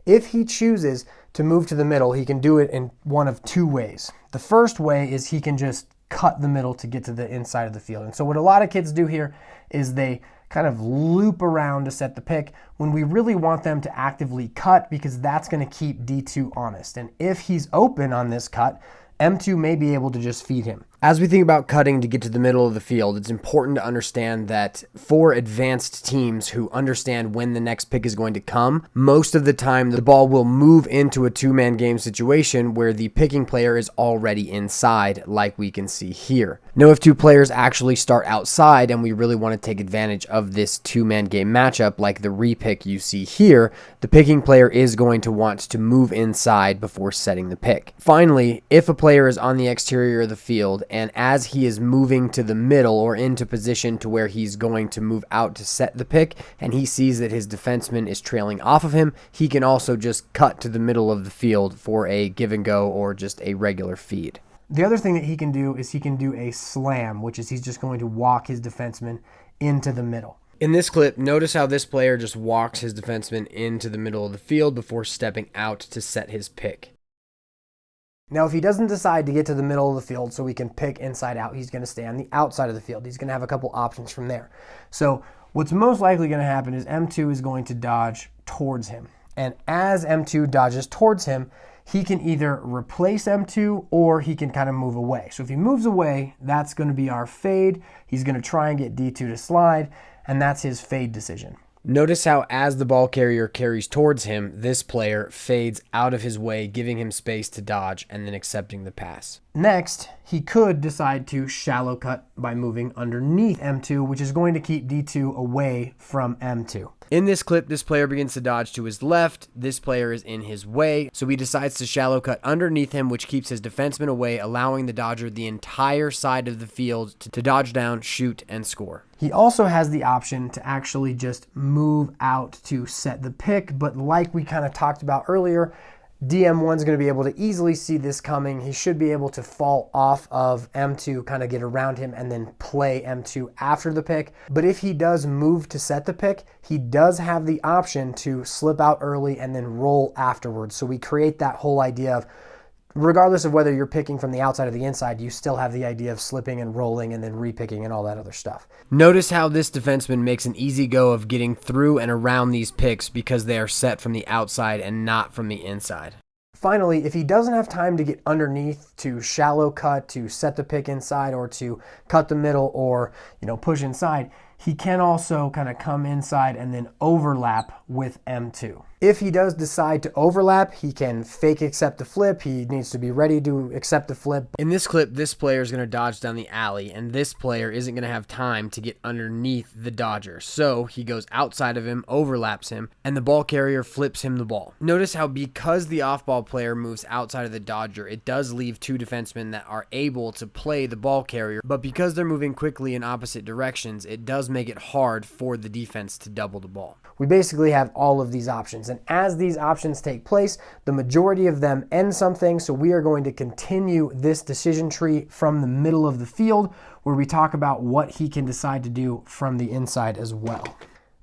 If he chooses to move to the middle, he can do it in one of two ways. The first way is he can just cut the middle to get to the inside of the field. And so what a lot of kids do here is they kind of loop around to set the pick when we really want them to actively cut because that's going to keep D2 honest. And if he's open on this cut, M2 may be able to just feed him. As we think about cutting to get to the middle of the field, it's important to understand that for advanced teams who understand when the next pick is going to come, most of the time the ball will move into a two-man game situation where the picking player is already inside, like we can see here. Now, if two players actually start outside and we really want to take advantage of this two-man game matchup, like the repick you see here, the picking player is going to want to move inside before setting the pick. Finally, if a player is on the exterior of the field and as he is moving to the middle or into position to where he's going to move out to set the pick and he sees that his defenseman is trailing off of him, he can also just cut to the middle of the field for a give and go or just a regular feed. The other thing that he can do is he can do a slam, which is he's just going to walk his defenseman into the middle. In this clip, notice how this player just walks his defenseman into the middle of the field before stepping out to set his pick. Now, if he doesn't decide to get to the middle of the field so he can pick inside out, he's going to stay on the outside of the field. He's going to have a couple options from there. So what's most likely going to happen is M2 is going to dodge towards him. And as M2 dodges towards him, he can either replace M2 or he can kind of move away. So if he moves away, that's going to be our fade. He's going to try and get D2 to slide, and that's his fade decision. Notice how as the ball carrier carries towards him, this player fades out of his way, giving him space to dodge and then accepting the pass. Next, he could decide to shallow cut by moving underneath M2, which is going to keep D2 away from M2. In this clip, this player begins to dodge to his left. This player is in his way, so he decides to shallow cut underneath him, which keeps his defenseman away, allowing the dodger the entire side of the field to dodge down, shoot, and score. He also has the option to actually just move out to set the pick, but like we kind of talked about earlier, DM1 is going to be able to easily see this coming. He should be able to fall off of M2, kind of get around him, and then play M2 after the pick. But if he does move to set the pick, he does have the option to slip out early and then roll afterwards. So we create that whole idea of, regardless of whether you're picking from the outside or the inside, you still have the idea of slipping and rolling and then repicking and all that other stuff. Notice how this defenseman makes an easy go of getting through and around these picks because they are set from the outside and not from the inside. Finally, if he doesn't have time to get underneath to shallow cut, to set the pick inside, or to cut the middle or, push inside, he can also kind of come inside and then overlap with M2. If he does decide to overlap, he can fake accept the flip. He needs to be ready to accept the flip. In this clip, this player is going to dodge down the alley, and this player isn't going to have time to get underneath the dodger. So he goes outside of him, overlaps him, and the ball carrier flips him the ball. Notice how because the off-ball player moves outside of the dodger, it does leave two defensemen that are able to play the ball carrier, but because they're moving quickly in opposite directions, it does does make it hard for the defense to double the ball. We basically have all of these options, and as these options take place, the majority of them end something, so we are going to continue this decision tree from the middle of the field, where we talk about what he can decide to do from the inside as well.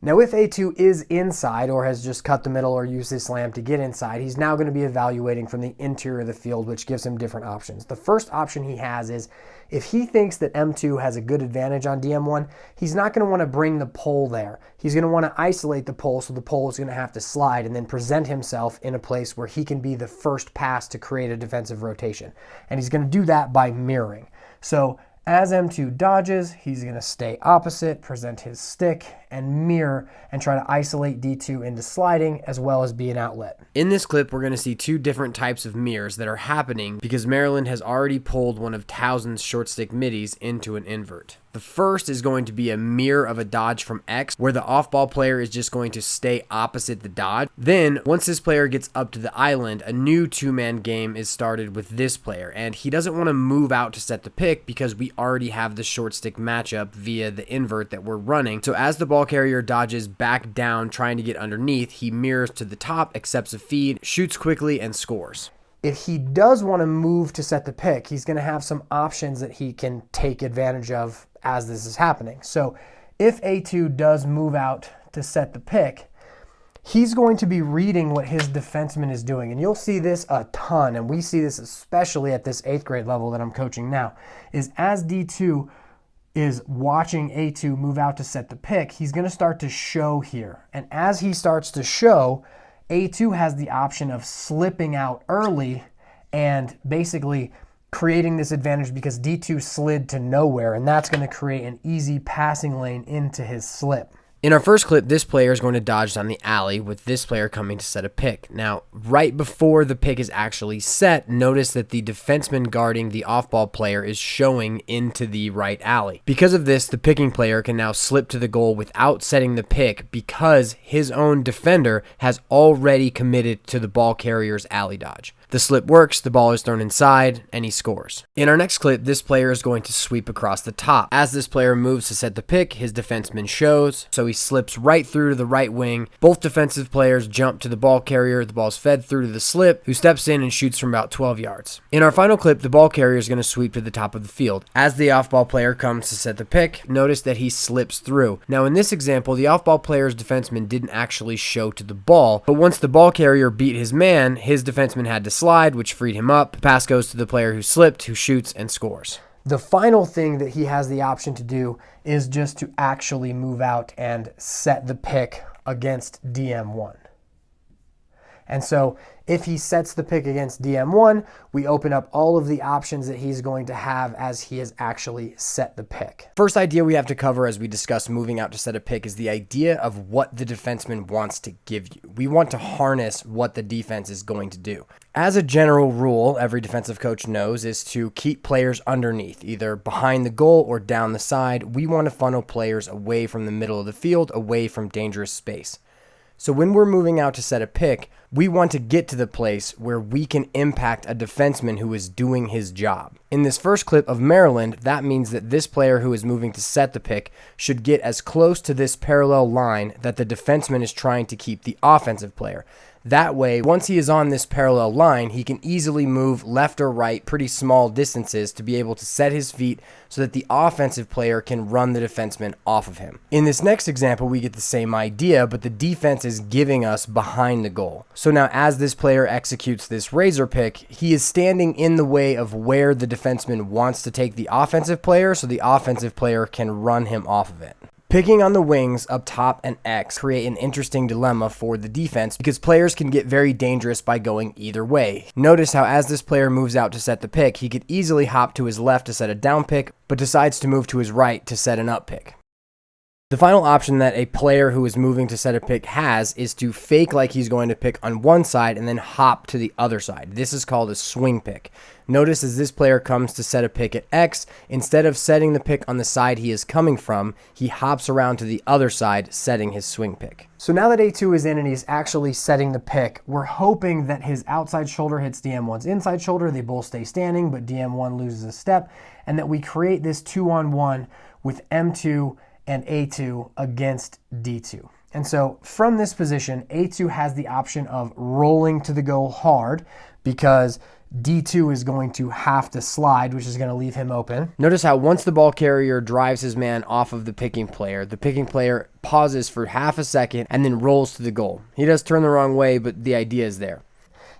Now, if A2 is inside or has just cut the middle or used his slam to get inside, he's now going to be evaluating from the interior of the field, which gives him different options. The first option he has is if he thinks that M2 has a good advantage on DM1, he's not going to want to bring the pole there. He's going to want to isolate the pole, so the pole is going to have to slide and then present himself in a place where he can be the first pass to create a defensive rotation. And he's going to do that by mirroring. So as M2 dodges, he's going to stay opposite, present his stick, and mirror, and try to isolate D2 into sliding as well as be an outlet. In this clip, we're going to see two different types of mirrors that are happening because Maryland has already pulled one of Towson's short stick middies into an invert. The first is going to be a mirror of a dodge from X, where the off-ball player is just going to stay opposite the dodge. Then, once this player gets up to the island, a new two-man game is started with this player, and he doesn't want to move out to set the pick because we already have the short stick matchup via the invert that we're running. So as the ball carrier dodges back down trying to get underneath, he mirrors to the top, accepts a feed, shoots quickly, and scores. If he does want to move to set the pick, he's going to have some options that he can take advantage of as this is happening. So if A2 does move out to set the pick, he's going to be reading what his defenseman is doing. And you'll see this a ton, and we see this especially at this 8th grade level that I'm coaching now, is as D2 is watching A2 move out to set the pick, he's going to start to show here. And as he starts to show, A2 has the option of slipping out early and basically creating this advantage because D2 slid to nowhere, and that's going to create an easy passing lane into his slip. In our first clip, this player is going to dodge down the alley with this player coming to set a pick. Now, right before the pick is actually set, notice that the defenseman guarding the off-ball player is showing into the right alley. Because of this, the picking player can now slip to the goal without setting the pick because his own defender has already committed to the ball carrier's alley dodge. The slip works, the ball is thrown inside, and he scores. In our next clip, this player is going to sweep across the top. As this player moves to set the pick, his defenseman shows, so he slips right through to the right wing. Both defensive players jump to the ball carrier, the ball's fed through to the slip, who steps in and shoots from about 12 yards. In our final clip, the ball carrier is going to sweep to the top of the field. As the off-ball player comes to set the pick, notice that he slips through. Now in this example, the off-ball player's defenseman didn't actually show to the ball, but once the ball carrier beat his man, his defenseman had to slide, which freed him up. The pass goes to the player who slipped, who shoots and scores. The final thing that he has the option to do is just to actually move out and set the pick against DM1. And so if he sets the pick against DM1, we open up all of the options that he's going to have as he has actually set the pick. First idea we have to cover as we discuss moving out to set a pick is the idea of what the defenseman wants to give you. We want to harness what the defense is going to do. As a general rule, every defensive coach knows is to keep players underneath, either behind the goal or down the side. We want to funnel players away from the middle of the field, away from dangerous space. So when we're moving out to set a pick, we want to get to the place where we can impact a defenseman who is doing his job. In this first clip of Maryland, that means that this player who is moving to set the pick should get as close to this parallel line that the defenseman is trying to keep the offensive player. That way, once he is on this parallel line, he can easily move left or right pretty small distances to be able to set his feet so that the offensive player can run the defenseman off of him. In this next example, we get the same idea, but the defense is giving us behind the goal. So now as this player executes this razor pick, he is standing in the way of where the defenseman wants to take the offensive player so the offensive player can run him off of it. Picking on the wings up top and X create an interesting dilemma for the defense because players can get very dangerous by going either way. Notice how as this player moves out to set the pick, he could easily hop to his left to set a down pick, but decides to move to his right to set an up pick. The final option that a player who is moving to set a pick has is to fake like he's going to pick on one side and then hop to the other side. This is called a swing pick. Notice as this player comes to set a pick at X, instead of setting the pick on the side he is coming from, he hops around to the other side, setting his swing pick. So now that A2 is in and he's actually setting the pick, we're hoping that his outside shoulder hits DM1's inside shoulder, they both stay standing, but DM1 loses a step, and that we create this 2-on-1 with M2 and A2 against D2. And so from this position, A2 has the option of rolling to the goal hard because D2 is going to have to slide, which is going to leave him open. Notice how once the ball carrier drives his man off of the picking player pauses for half a second and then rolls to the goal. He does turn the wrong way, but the idea is there.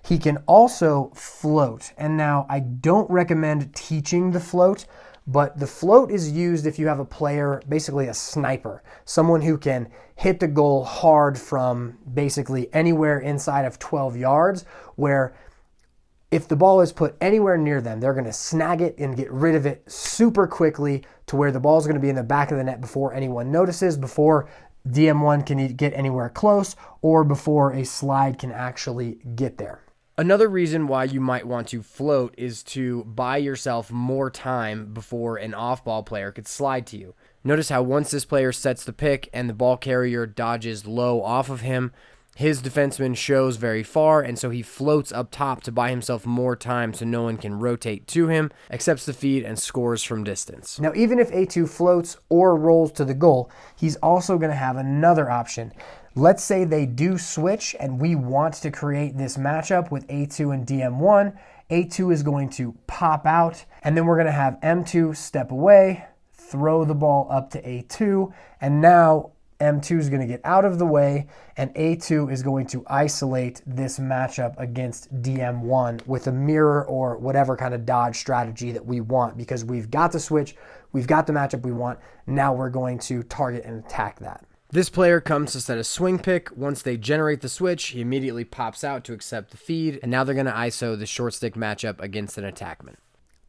He can also float. And now I don't recommend teaching the float, but the float is used if you have a player, basically a sniper, someone who can hit the goal hard from basically anywhere inside of 12 yards, where if the ball is put anywhere near them, they're going to snag it and get rid of it super quickly to where the ball is going to be in the back of the net before anyone notices, before DM1 can get anywhere close, or before a slide can actually get there. Another reason why you might want to float is to buy yourself more time before an off-ball player could slide to you. Notice how once this player sets the pick and the ball carrier dodges low off of him, his defenseman shows very far, and so he floats up top to buy himself more time so no one can rotate to him, accepts the feed, and scores from distance. Now, even if A2 floats or rolls to the goal, he's also going to have another option. Let's say they do switch and we want to create this matchup with A2 and DM1. A2 is going to pop out, and then we're going to have M2 step away, throw the ball up to A2, and now M2 is going to get out of the way, and A2 is going to isolate this matchup against DM1 with a mirror or whatever kind of dodge strategy that we want, because we've got the switch, we've got the matchup we want. Now we're going to target and attack that. This player comes to set a swing pick. Once they generate the switch, he immediately pops out to accept the feed, and now they're going to ISO the short stick matchup against an attackman.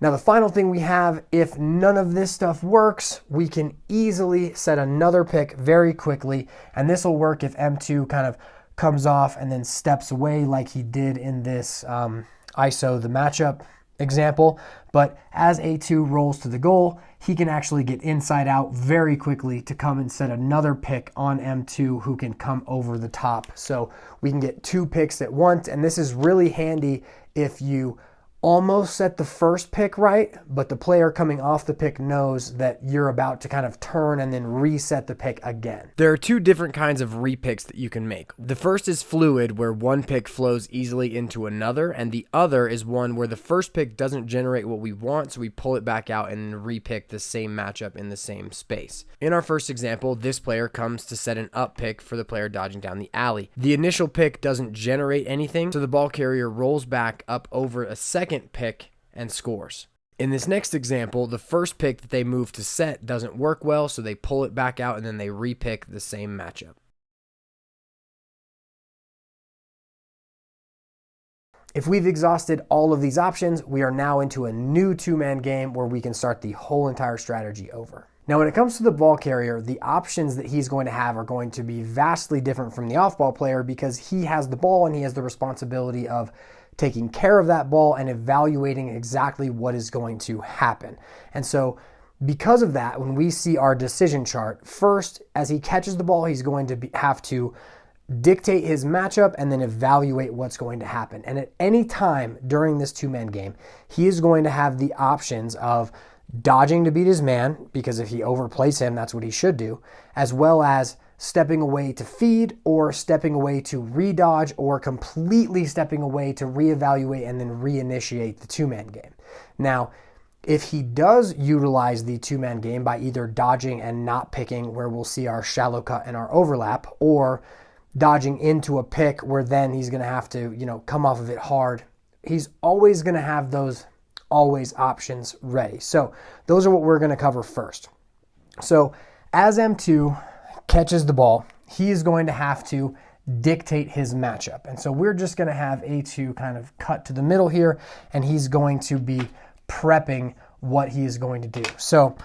Now the final thing we have, if none of this stuff works, we can easily set another pick very quickly, and this will work if M2 kind of comes off and then steps away like he did in this ISO the matchup example. But as A2 rolls to the goal, he can actually get inside out very quickly to come and set another pick on M2 who can come over the top. So we can get two picks at once, and this is really handy if you almost set the first pick right, but the player coming off the pick knows that you're about to kind of turn and then reset the pick again. There are two different kinds of repicks that you can make. The first is fluid, where one pick flows easily into another, and the other is one where the first pick doesn't generate what we want, so we pull it back out and repick the same matchup in the same space. In our first example, this player comes to set an up pick for the player dodging down the alley. The initial pick doesn't generate anything, so the ball carrier rolls back up over a second pick and scores. In this next example, the first pick that they move to set doesn't work well, so they pull it back out and then they repick the same matchup. If we've exhausted all of these options, we are now into a new two-man game where we can start the whole entire strategy over. Now, when it comes to the ball carrier, the options that he's going to have are going to be vastly different from the off-ball player, because he has the ball and he has the responsibility of taking care of that ball and evaluating exactly what is going to happen. And so because of that, when we see our decision chart, first, as he catches the ball, he's going to have to dictate his matchup and then evaluate what's going to happen. And at any time during this two-man game, he is going to have the options of dodging to beat his man, because if he overplays him, that's what he should do, as well as stepping away to feed, or stepping away to redodge, or completely stepping away to reevaluate and then reinitiate the two-man game. Now, if he does utilize the two-man game by either dodging and not picking, where we'll see our shallow cut and our overlap, or dodging into a pick where then he's going to have to, come off of it hard, he's always going to have those always options ready. So those are what we're going to cover first. So as M2 catches the ball, he is going to have to dictate his matchup. And so we're just going to have A2 kind of cut to the middle here, and he's going to be prepping what he is going to do. So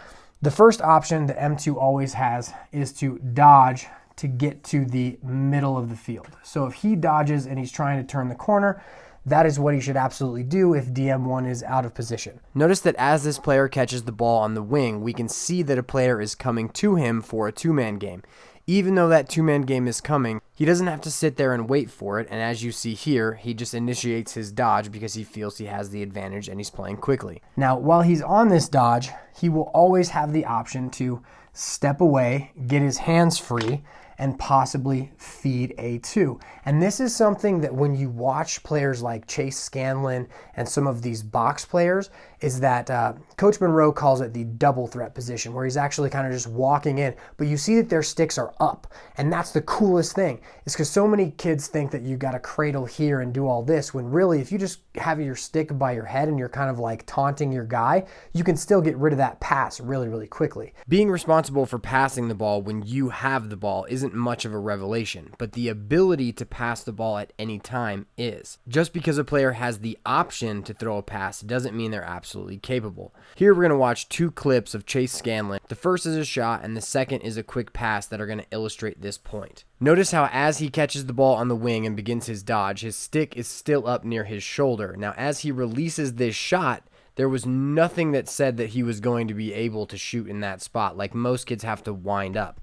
the first option that M2 always has is to dodge to get to the middle of the field. So if he dodges and he's trying to turn the corner, that is what he should absolutely do if DM1 is out of position. Notice that as this player catches the ball on the wing, we can see that a player is coming to him for a two-man game. Even though that two-man game is coming, he doesn't have to sit there and wait for it, and as you see here, he just initiates his dodge because he feels he has the advantage and he's playing quickly. Now, while he's on this dodge, he will always have the option to step away, get his hands free, and possibly feed A2. And this is something that when you watch players like Chase Scanlon and some of these box players, is that Coach Monroe calls it the double threat position, where he's actually kind of just walking in, but you see that their sticks are up. And that's the coolest thing, is because so many kids think that you got to cradle here and do all this, when really if you just have your stick by your head and you're kind of like taunting your guy, you can still get rid of that pass really, really quickly. Being responsible for passing the ball when you have the ball isn't much of a revelation, but the ability to pass the ball at any time is. Just because a player has the option to throw a pass doesn't mean they're absolutely capable. Here we're going to watch two clips of Chase Scanlon. The first is a shot and the second is a quick pass that are going to illustrate this point. Notice how as he catches the ball on the wing and begins his dodge, his stick is still up near his shoulder. Now as he releases this shot, there was nothing that said that he was going to be able to shoot in that spot, like most kids have to wind up.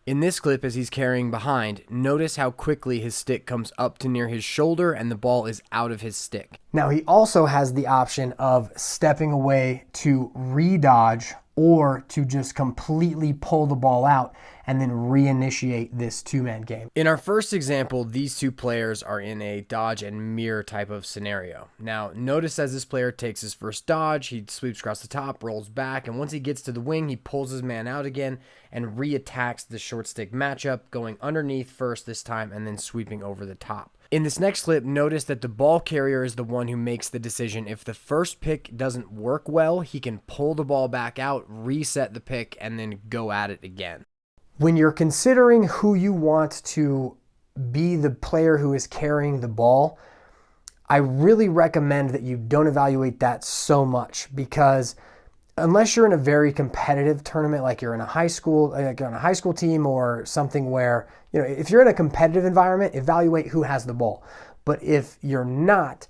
In this clip, as he's carrying behind, notice how quickly his stick comes up to near his shoulder and the ball is out of his stick. Now he also has the option of stepping away to re-dodge or to just completely pull the ball out and then reinitiate this two-man game. In our first example, these two players are in a dodge and mirror type of scenario. Now, notice as this player takes his first dodge, he sweeps across the top, rolls back, and once he gets to the wing, he pulls his man out again and re-attacks the short stick matchup, going underneath first this time and then sweeping over the top. In this next clip, notice that the ball carrier is the one who makes the decision. If the first pick doesn't work well, he can pull the ball back out, reset the pick, and then go at it again. When you're considering who you want to be the player who is carrying the ball, I really recommend that you don't evaluate that so much, because unless you're in a very competitive tournament, like you're in a high school, like you're on a high school team or something where, you know, if you're in a competitive environment, evaluate who has the ball. But if you're not,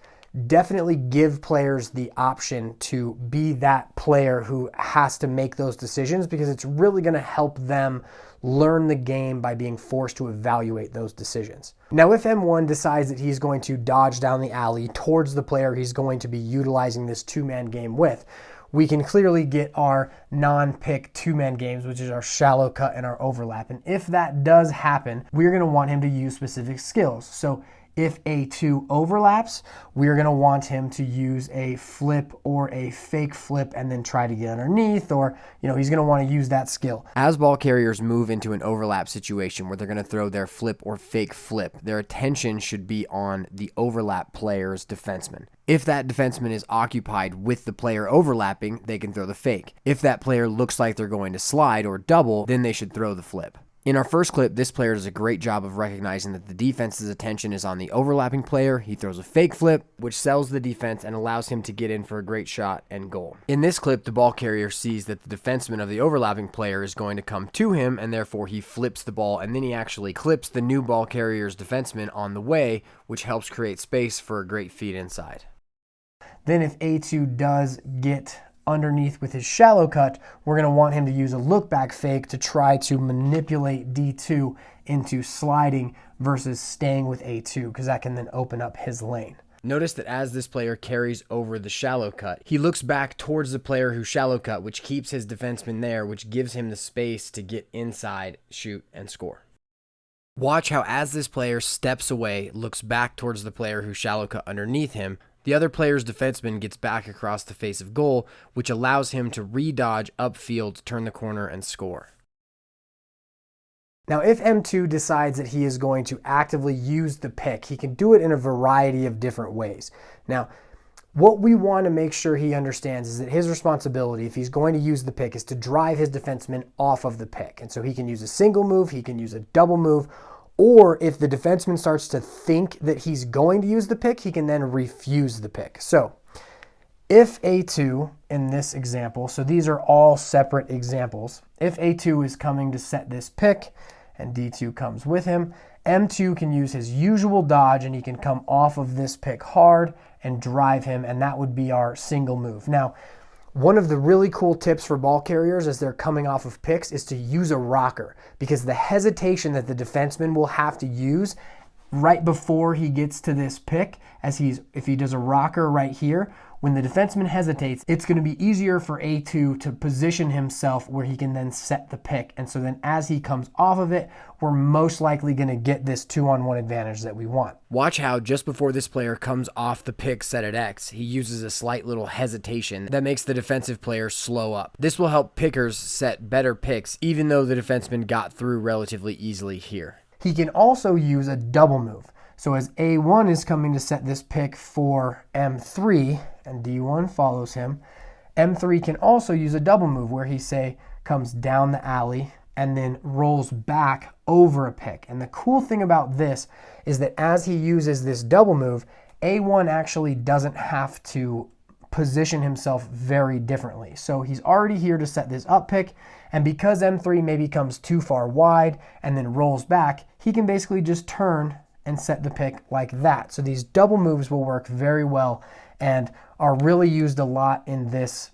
definitely give players the option to be that player who has to make those decisions, because it's really going to help them learn the game by being forced to evaluate those decisions. Now, if M1 decides that he's going to dodge down the alley towards the player he's going to be utilizing this two-man game with, we can clearly get our non-pick two-man games, which is our shallow cut and our overlap. And if that does happen, we're going to want him to use specific skills. So if A2 overlaps, we're going to want him to use a flip or a fake flip and then try to get underneath, or, you know, he's going to want to use that skill. As ball carriers move into an overlap situation where they're going to throw their flip or fake flip, their attention should be on the overlap player's defenseman. If that defenseman is occupied with the player overlapping, they can throw the fake. If that player looks like they're going to slide or double, then they should throw the flip. In our first clip, this player does a great job of recognizing that the defense's attention is on the overlapping player. He throws a fake flip, which sells the defense and allows him to get in for a great shot and goal. In this clip, the ball carrier sees that the defenseman of the overlapping player is going to come to him, and therefore he flips the ball, and then he actually clips the new ball carrier's defenseman on the way, which helps create space for a great feed inside. Then if A2 does get underneath with his shallow cut, we're going to want him to use a look back fake to try to manipulate D2 into sliding versus staying with A2, because that can then open up his lane. Notice that as this player carries over the shallow cut, he looks back towards the player who shallow cut, which keeps his defenseman there, which gives him the space to get inside, shoot, and score. Watch how as this player steps away, looks back towards the player who shallow cut underneath him, the other player's defenseman gets back across the face of goal, which allows him to re-dodge upfield, turn the corner, and score. Now, if M2 decides that he is going to actively use the pick, he can do it in a variety of different ways. Now, what we want to make sure he understands is that his responsibility, if he's going to use the pick, is to drive his defenseman off of the pick. And so he can use a single move, he can use a double move, or if the defenseman starts to think that he's going to use the pick, he can then refuse the pick. So if A2 in this example, so these are all separate examples, if A2 is coming to set this pick and D2 comes with him, M2 can use his usual dodge and he can come off of this pick hard and drive him, and that would be our single move. Now, One of the really cool tips for ball carriers as they're coming off of picks is to use a rocker, because the hesitation that the defenseman will have to use right before he gets to this pick, if he does a rocker right here, when the defenseman hesitates, it's going to be easier for A2 to position himself where he can then set the pick. And so then as he comes off of it, we're most likely going to get this 2-on-1 advantage that we want. Watch how just before this player comes off the pick set at X, he uses a slight little hesitation that makes the defensive player slow up. This will help pickers set better picks, even though the defenseman got through relatively easily here. He can also use a double move. So as A1 is coming to set this pick for M3, and D1 follows him, M3 can also use a double move where he, say, comes down the alley and then rolls back over a pick. And the cool thing about this is that as he uses this double move, A1 actually doesn't have to position himself very differently. So he's already here to set this up pick, and because M3 maybe comes too far wide and then rolls back, he can basically just turn and set the pick like that. So these double moves will work very well and are really used a lot in this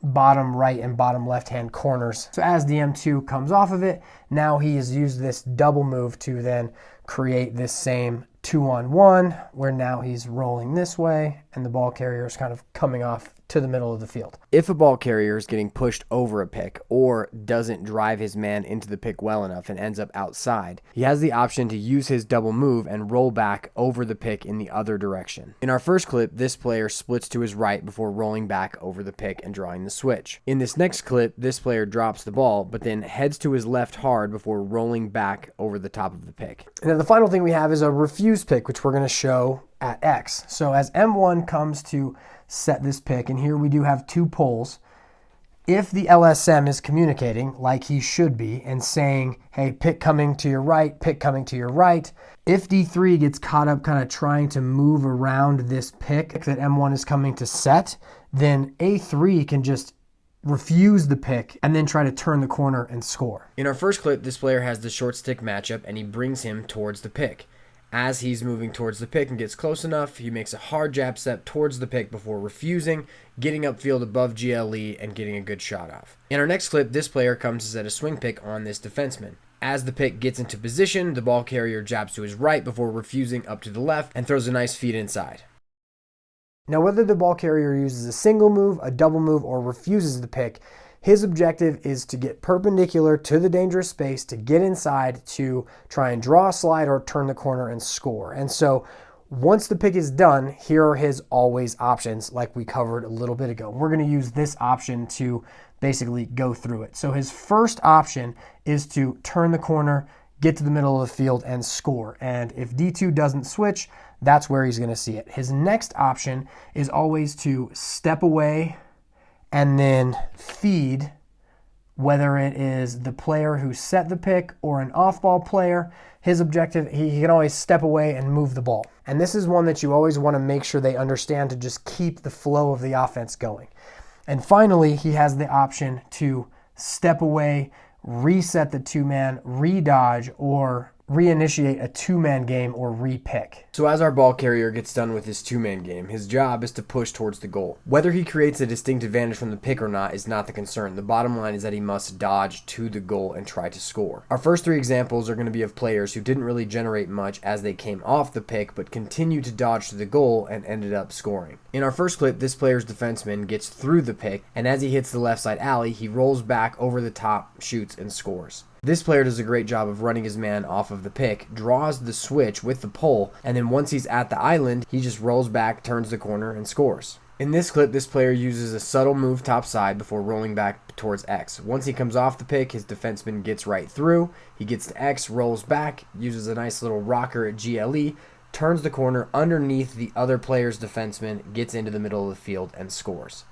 bottom right and bottom left hand corners. So as the M2 comes off of it, now he has used this double move to then create this same 2-on-1 where now he's rolling this way and the ball carrier is kind of coming off to the middle of the field. If a ball carrier is getting pushed over a pick or doesn't drive his man into the pick well enough and ends up outside, he has the option to use his double move and roll back over the pick in the other direction. In our first clip, this player splits to his right before rolling back over the pick and drawing the switch. In this next clip, this player drops the ball but then heads to his left hard before rolling back over the top of the pick. And then the final thing we have is a refuse pick, which we're going to show at X. So as M1 comes to set this pick, and here we do have two poles, if the LSM is communicating like he should be and saying, hey, pick coming to your right, pick coming to your right, if D3 gets caught up kind of trying to move around this pick that M1 is coming to set, then A3 can just refuse the pick and then try to turn the corner and score. In our first clip, this player has the short stick matchup and he brings him towards the pick. As he's moving towards the pick and gets close enough, he makes a hard jab step towards the pick before refusing, getting upfield above GLE and getting a good shot off. In our next clip, this player comes to set a swing pick on this defenseman. As the pick gets into position, the ball carrier jabs to his right before refusing up to the left and throws a nice feed inside. Now, whether the ball carrier uses a single move, a double move, or refuses the pick, his objective is to get perpendicular to the dangerous space, to get inside, to try and draw a slide or turn the corner and score. And so once the pick is done, here are his always options like we covered a little bit ago. We're going to use this option to basically go through it. So his first option is to turn the corner, get to the middle of the field, and score. And if D2 doesn't switch, that's where he's going to see it. His next option is always to step away and then feed, whether it is the player who set the pick or an off-ball player. His objective, he can always step away and move the ball. And this is one that you always want to make sure they understand to just keep the flow of the offense going. And finally, he has the option to step away, reset the two-man, re-dodge, or reinitiate a two-man game or re-pick. So as our ball carrier gets done with his two-man game, his job is to push towards the goal. Whether he creates a distinct advantage from the pick or not is not the concern. The bottom line is that he must dodge to the goal and try to score. Our first three examples are going to be of players who didn't really generate much as they came off the pick but continued to dodge to the goal and ended up scoring. In our first clip, this player's defenseman gets through the pick, and as he hits the left side alley, he rolls back over the top, shoots, and scores. This player does a great job of running his man off of the pick, draws the switch with the pole, and then once he's at the island, he just rolls back, turns the corner, and scores. In this clip, this player uses a subtle move topside before rolling back towards X. Once he comes off the pick, his defenseman gets right through, he gets to X, rolls back, uses a nice little rocker at GLE, turns the corner underneath the other player's defenseman, gets into the middle of the field, and scores.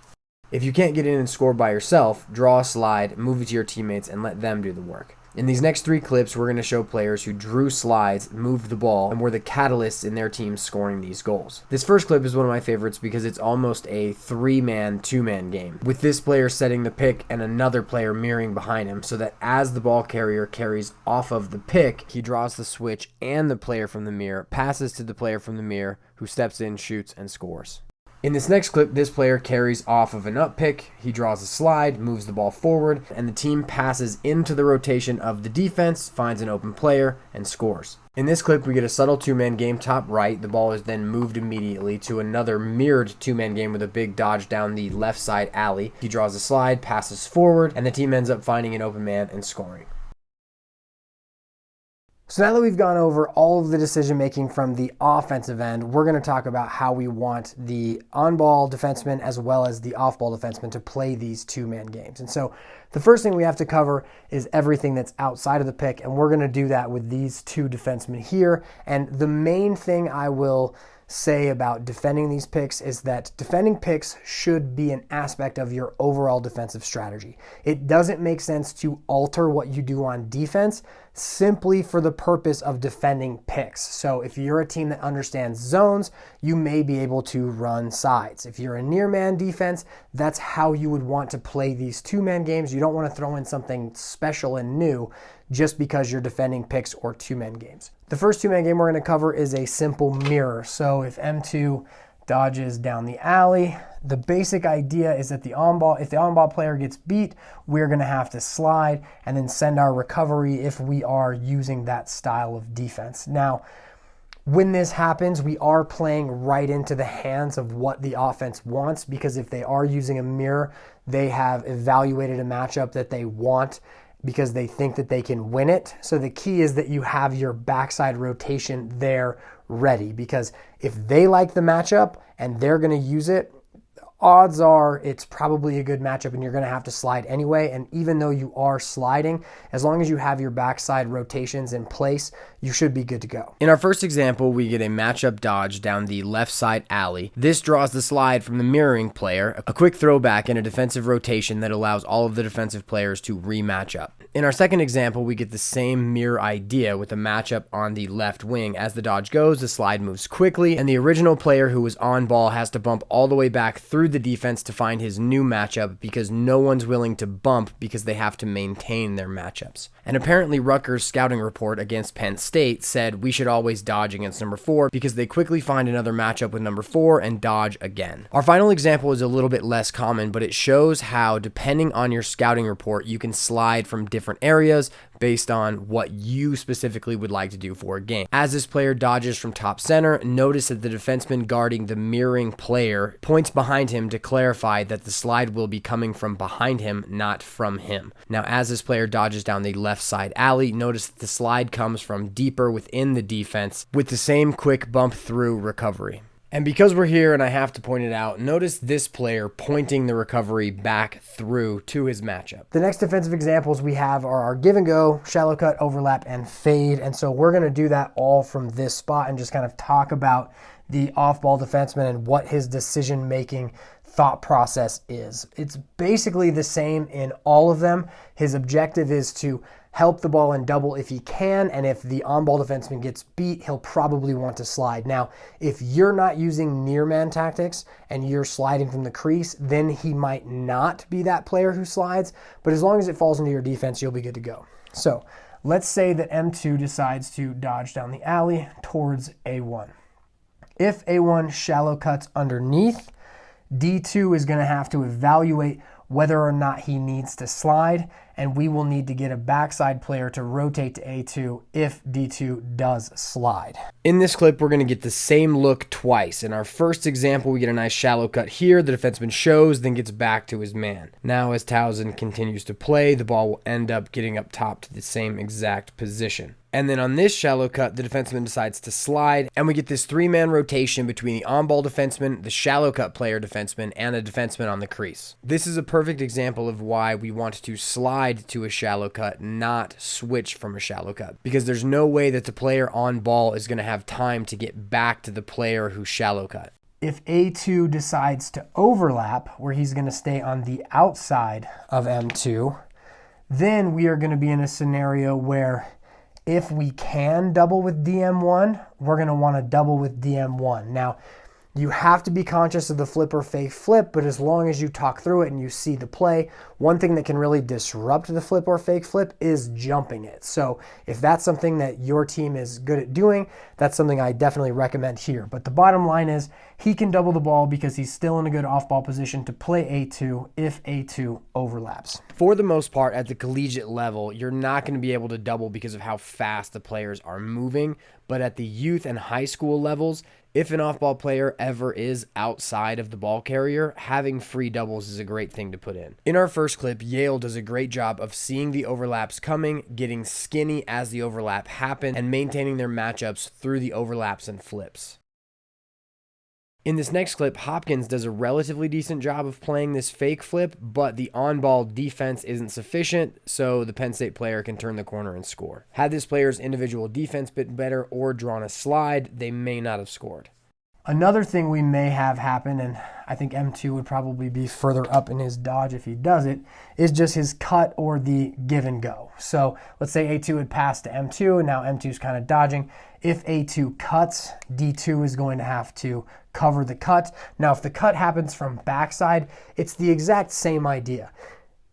If you can't get in and score by yourself, draw a slide, move it to your teammates, and let them do the work. In these next three clips, we're going to show players who drew slides, moved the ball, and were the catalysts in their team scoring these goals. This first clip is one of my favorites because it's almost a three-man, two-man game, with this player setting the pick and another player mirroring behind him so that as the ball carrier carries off of the pick, he draws the switch and the player from the mirror, passes to the player from the mirror, who steps in, shoots, and scores. In this next clip, this player carries off of an up pick, he draws a slide, moves the ball forward, and the team passes into the rotation of the defense, finds an open player, and scores. In this clip, we get a subtle two-man game top right. The ball is then moved immediately to another mirrored two-man game with a big dodge down the left side alley. He draws a slide, passes forward, and the team ends up finding an open man and scoring. So now that we've gone over all of the decision making from the offensive end, we're going to talk about how we want the on-ball defenseman as well as the off-ball defenseman to play these two-man games. And so the first thing we have to cover is everything that's outside of the pick, and we're going to do that with these two defensemen here. And the main thing I will say about defending these picks is that defending picks should be an aspect of your overall defensive strategy. It doesn't make sense to alter what you do on defense simply for the purpose of defending picks. So if you're a team that understands zones, you may be able to run sides. If you're a near man defense, that's how you would want to play these two-man games. You don't want to throw in something special and new just because you're defending picks or two-man games. The first two-man game we're going to cover is a simple mirror. So if M2 dodges down the alley, the basic idea is that if the on-ball player gets beat, we're going to have to slide and then send our recovery if we are using that style of defense. Now, when this happens, we are playing right into the hands of what the offense wants, because if they are using a mirror, they have evaluated a matchup that they want because they think that they can win it. So the key is that you have your backside rotation there ready, because if they like the matchup and they're going to use it, odds are it's probably a good matchup and you're going to have to slide anyway. And even though you are sliding, as long as you have your backside rotations in place, you should be good to go. In our first example, we get a matchup dodge down the left side alley. This draws the slide from the mirroring player, a quick throwback and a defensive rotation that allows all of the defensive players to rematch up. In our second example, we get the same mirror idea with a matchup on the left wing. As the dodge goes, the slide moves quickly, and the original player who was on ball has to bump all the way back through the defense to find his new matchup, because no one's willing to bump because they have to maintain their matchups. And apparently Rutgers' scouting report against Penn State said we should always dodge against number 4 because they quickly find another matchup with number 4 and dodge again. Our final example is a little bit less common, but it shows how, depending on your scouting report, you can slide from different areas based on what you specifically would like to do for a game. As this player dodges from top center, notice that the defenseman guarding the mirroring player points behind him to clarify that the slide will be coming from behind him, not from him. Now, as this player dodges down the left side alley, notice that the slide comes from deeper within the defense with the same quick bump through recovery. And because we're here and I have to point it out, notice this player pointing the recovery back through to his matchup. The next defensive examples we have are our give and go, shallow cut, overlap, and fade. And so we're going to do that all from this spot and just kind of talk about the off-ball defenseman and what his decision-making thought process is. It's basically the same in all of them. His objective is to help the ball in double if he can, and if the on-ball defenseman gets beat, he'll probably want to slide. Now, if you're not using near-man tactics and you're sliding from the crease, then he might not be that player who slides, but as long as it falls into your defense, you'll be good to go. So let's say that M2 decides to dodge down the alley towards A1. If A1 shallow cuts underneath, D2 is going to have to evaluate whether or not he needs to slide, and we will need to get a backside player to rotate to A2 if D2 does slide. In this clip, we're going to get the same look twice. In our first example, we get a nice shallow cut here. The defenseman shows, then gets back to his man. Now, as Towson continues to play, the ball will end up getting up top to the same exact position. And then on this shallow cut, the defenseman decides to slide, and we get this three-man rotation between the on-ball defenseman, the shallow cut player defenseman, and a defenseman on the crease. This is a perfect example of why we want to slide to a shallow cut, not switch from a shallow cut, because there's no way that the player on ball is going to have time to get back to the player who shallow cut. If A2 decides to overlap, where he's going to stay on the outside of M2, then we are going to be in a scenario where if we can double with DM1, we're going to want to double with DM1. Now, You have to be conscious of the flip or fake flip, but as long as you talk through it and you see the play, one thing that can really disrupt the flip or fake flip is jumping it. So if that's something that your team is good at doing, that's something I definitely recommend here. But the bottom line is he can double the ball because he's still in a good off-ball position to play A2 if A2 overlaps. For the most part, at the collegiate level, you're not going to be able to double because of how fast the players are moving. But at the youth and high school levels, if an off-ball player ever is outside of the ball carrier, having free doubles is a great thing to put in. In our first clip, Yale does a great job of seeing the overlaps coming, getting skinny as the overlap happens, and maintaining their matchups through the overlaps and flips. In this next clip, Hopkins does a relatively decent job of playing this fake flip, but the on-ball defense isn't sufficient, so the Penn State player can turn the corner and score. Had this player's individual defense been better or drawn a slide, they may not have scored. Another thing we may have happen, and I think M2 would probably be further up in his dodge if he does it, is just his cut or the give and go. So let's say A2 would pass to M2, and now M2 is kind of dodging. If A2 cuts, D2 is going to have to cover the cut. Now, if the cut happens from backside, it's the exact same idea.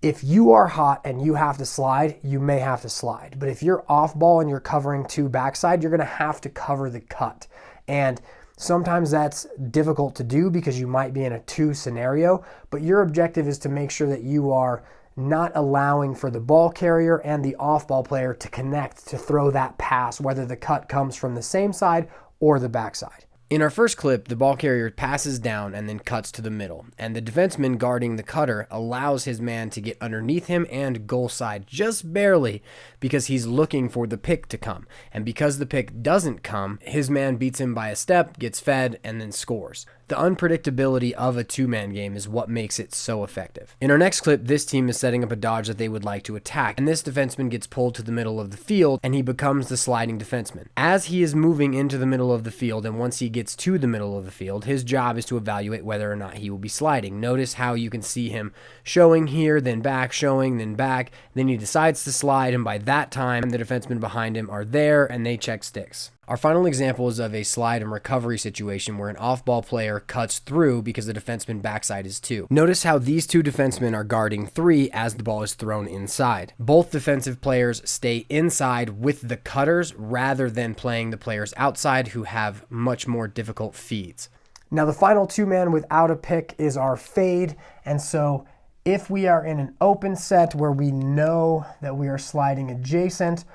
If you are hot and you have to slide, you may have to slide. But if you're off ball and you're covering to backside, you're going to have to cover the cut. And sometimes that's difficult to do because you might be in a 2 scenario, but your objective is to make sure that you are not allowing for the ball carrier and the off-ball player to connect to throw that pass, whether the cut comes from the same side or the backside. In our first clip, the ball carrier passes down and then cuts to the middle, and the defenseman guarding the cutter allows his man to get underneath him and goal side just barely because he's looking for the pick to come. And because the pick doesn't come, his man beats him by a step, gets fed, and then scores. The unpredictability of a two-man game is what makes it so effective. In our next clip, this team is setting up a dodge that they would like to attack, and this defenseman gets pulled to the middle of the field, and he becomes the sliding defenseman. As he is moving into the middle of the field, and once he gets to the middle of the field, his job is to evaluate whether or not he will be sliding. Notice how you can see him showing here, then back, showing, then back, then he decides to slide, and by that time, the defensemen behind him are there, and they check sticks. Our final example is of a slide and recovery situation where an off-ball player cuts through because the defenseman backside is 2. Notice how these two defensemen are guarding 3 as the ball is thrown inside. Both defensive players stay inside with the cutters rather than playing the players outside who have much more difficult feeds. Now the final two-man without a pick is our fade, and so if we are in an open set where we know that we are sliding adjacent,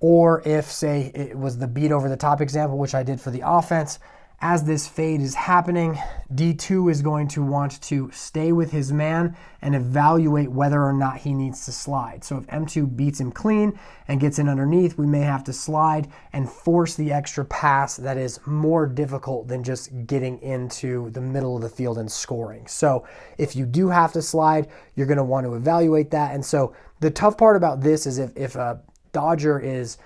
or if, say, it was the beat over the top example, which I did for the offense, as this fade is happening, D2 is going to want to stay with his man and evaluate whether or not he needs to slide. So if M2 beats him clean and gets in underneath, we may have to slide and force the extra pass that is more difficult than just getting into the middle of the field and scoring. So if you do have to slide, you're going to want to evaluate that. And so the tough part about this is if a dodger is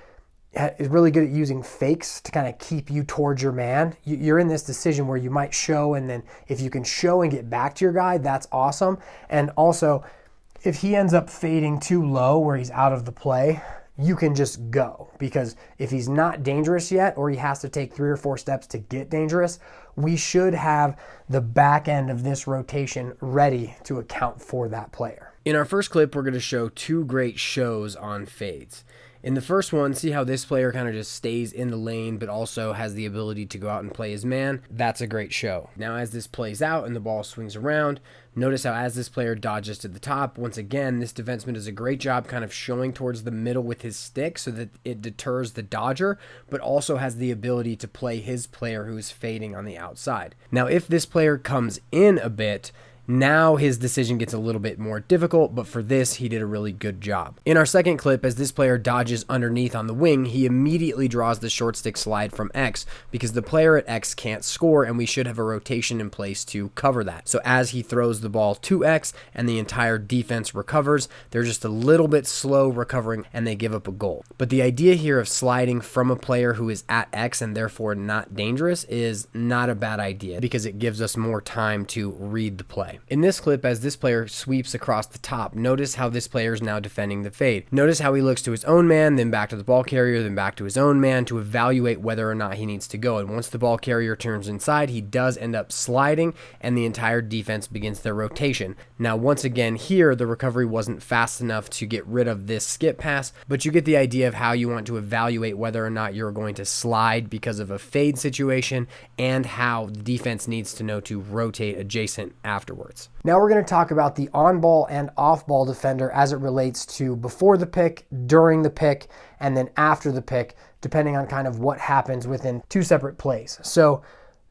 really good at using fakes to kind of keep you towards your man. You're in this decision where you might show, and then if you can show and get back to your guy, that's awesome. And also, if he ends up fading too low where he's out of the play, you can just go, because if he's not dangerous yet, or he has to take 3 or 4 steps to get dangerous, we should have the back end of this rotation ready to account for that player. In our first clip, we're going to show 2 great shows on fades. In the first one, see how this player kind of just stays in the lane but also has the ability to go out and play his man? That's a great show. Now as this plays out and the ball swings around, notice how as this player dodges to the top, once again, this defenseman does a great job kind of showing towards the middle with his stick so that it deters the dodger, but also has the ability to play his player who is fading on the outside. Now if this player comes in a bit, now his decision gets a little bit more difficult, but for this, he did a really good job. In our second clip, as this player dodges underneath on the wing, he immediately draws the short stick slide from X because the player at X can't score, and we should have a rotation in place to cover that. So as he throws the ball to X and the entire defense recovers, they're just a little bit slow recovering and they give up a goal. But the idea here of sliding from a player who is at X and therefore not dangerous is not a bad idea because it gives us more time to read the play. play. In this clip, as this player sweeps across the top, notice how this player is now defending the fade. Notice how he looks to his own man, then back to the ball carrier, then back to his own man to evaluate whether or not he needs to go. And once the ball carrier turns inside, he does end up sliding, and the entire defense begins their rotation. Now, once again, here, the recovery wasn't fast enough to get rid of this skip pass, but you get the idea of how you want to evaluate whether or not you're going to slide because of a fade situation, and how the defense needs to know to rotate adjacent afterwards. Now we're going to talk about the on-ball and off-ball defender as it relates to before the pick, during the pick, and then after the pick, depending on kind of what happens within two separate plays. So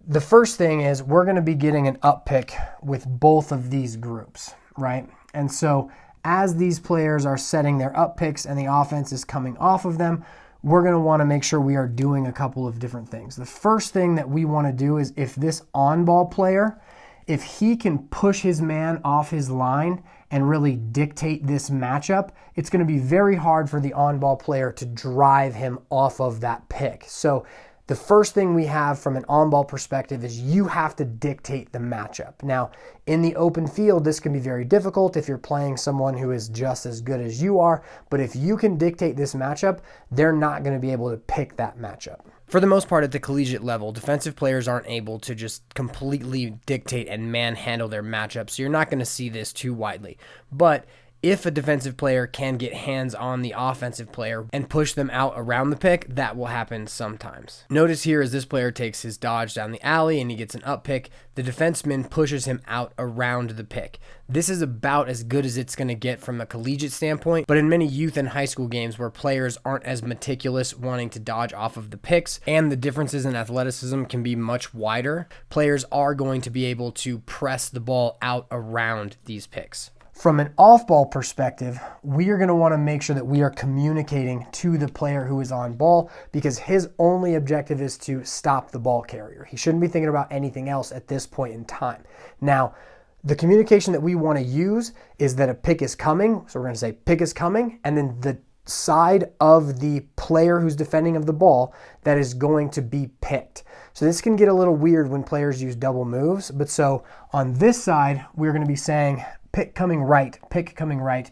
the first thing is we're going to be getting an up pick with both of these groups, right? And so as these players are setting their up picks and the offense is coming off of them, we're going to want to make sure we are doing a couple of different things. The first thing that we want to do is if this on-ball player, if he can push his man off his line and really dictate this matchup, it's going to be very hard for the on-ball player to drive him off of that pick. So the first thing we have from an on-ball perspective is you have to dictate the matchup. Now, in the open field, this can be very difficult if you're playing someone who is just as good as you are, but if you can dictate this matchup, they're not going to be able to pick that matchup. For the most part, at the collegiate level, defensive players aren't able to just completely dictate and manhandle their matchup, so you're not going to see this too widely. But if a defensive player can get hands on the offensive player and push them out around the pick, that will happen sometimes. Notice here as this player takes his dodge down the alley and he gets an up pick, the defenseman pushes him out around the pick. This is about as good as it's going to get from a collegiate standpoint, but in many youth and high school games where players aren't as meticulous wanting to dodge off of the picks and the differences in athleticism can be much wider, players are going to be able to press the ball out around these picks. From an off-ball perspective, we are going to want to make sure that we are communicating to the player who is on ball because his only objective is to stop the ball carrier. He shouldn't be thinking about anything else at this point in time. Now, the communication that we want to use is that a pick is coming. So we're going to say pick is coming, and then the side of the player who's defending of the ball that is going to be picked. So this can get a little weird when players use double moves. But so on this side, we're going to be saying pick coming right,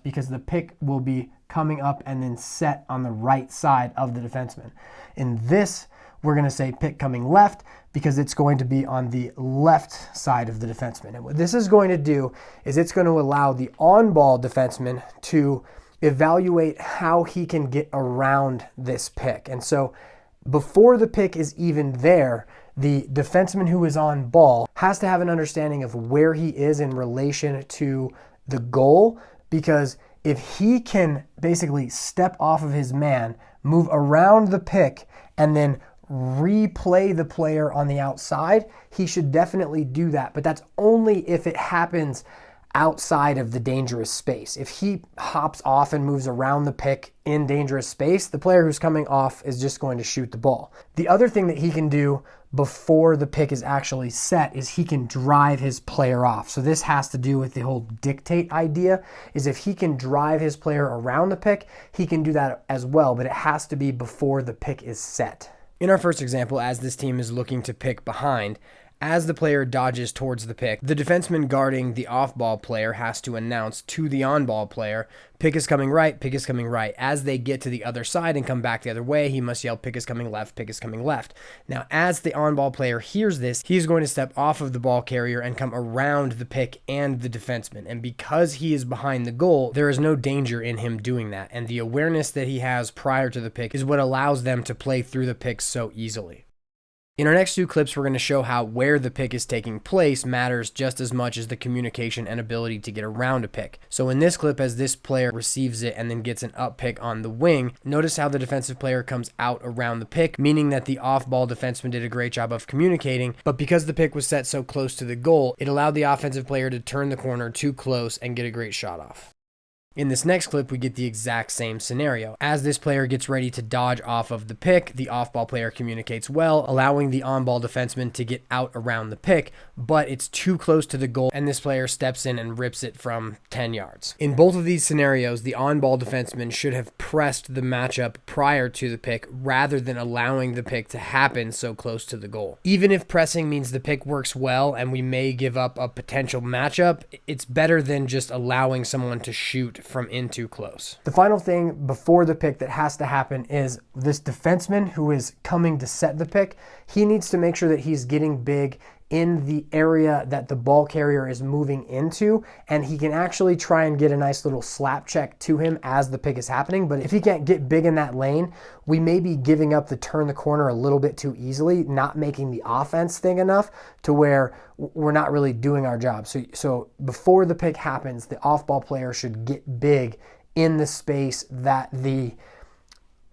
because the pick will be coming up and then set on the right side of the defenseman. In this, we're going to say pick coming left because it's going to be on the left side of the defenseman. And what this is going to do is it's going to allow the on-ball defenseman to evaluate how he can get around this pick. And so before the pick is even there, the defenseman who is on ball has to have an understanding of where he is in relation to the goal, because if he can basically step off of his man, move around the pick, and then replay the player on the outside, he should definitely do that. But that's only if it happens outside of the dangerous space. If he hops off and moves around the pick in dangerous space, the player who's coming off is just going to shoot the ball. The other thing that he can do before the pick is actually set is he can drive his player off. So this has to do with the whole dictate idea, is if he can drive his player around the pick, he can do that as well, but it has to be before the pick is set. In our first example, as this team is looking to pick behind, as the player dodges towards the pick, the defenseman guarding the off-ball player has to announce to the on-ball player, pick is coming right, pick is coming right. As they get to the other side and come back the other way, he must yell, pick is coming left, pick is coming left. Now, as the on-ball player hears this, he's going to step off of the ball carrier and come around the pick and the defenseman. And because he is behind the goal, there is no danger in him doing that. And the awareness that he has prior to the pick is what allows them to play through the pick so easily. In our next two clips, we're going to show how where the pick is taking place matters just as much as the communication and ability to get around a pick. So in this clip, as this player receives it and then gets an up pick on the wing, notice how the defensive player comes out around the pick, meaning that the off-ball defenseman did a great job of communicating, but because the pick was set so close to the goal, it allowed the offensive player to turn the corner too close and get a great shot off. In this next clip, we get the exact same scenario. As this player gets ready to dodge off of the pick, the off-ball player communicates well, allowing the on-ball defenseman to get out around the pick, but it's too close to the goal, and this player steps in and rips it from 10 yards. In both of these scenarios, the on-ball defenseman should have pressed the matchup prior to the pick rather than allowing the pick to happen so close to the goal. Even if pressing means the pick works well and we may give up a potential matchup, it's better than just allowing someone to shoot from in too close. The final thing before the pick that has to happen is this defenseman who is coming to set the pick, he needs to make sure that he's getting big in the area that the ball carrier is moving into, and he can actually try and get a nice little slap check to him as the pick is happening. But if he can't get big in that lane, we may be giving up the turn the corner a little bit too easily, not making the offense think enough to where we're not really doing our job. So before the pick happens, the off-ball player should get big in the space that the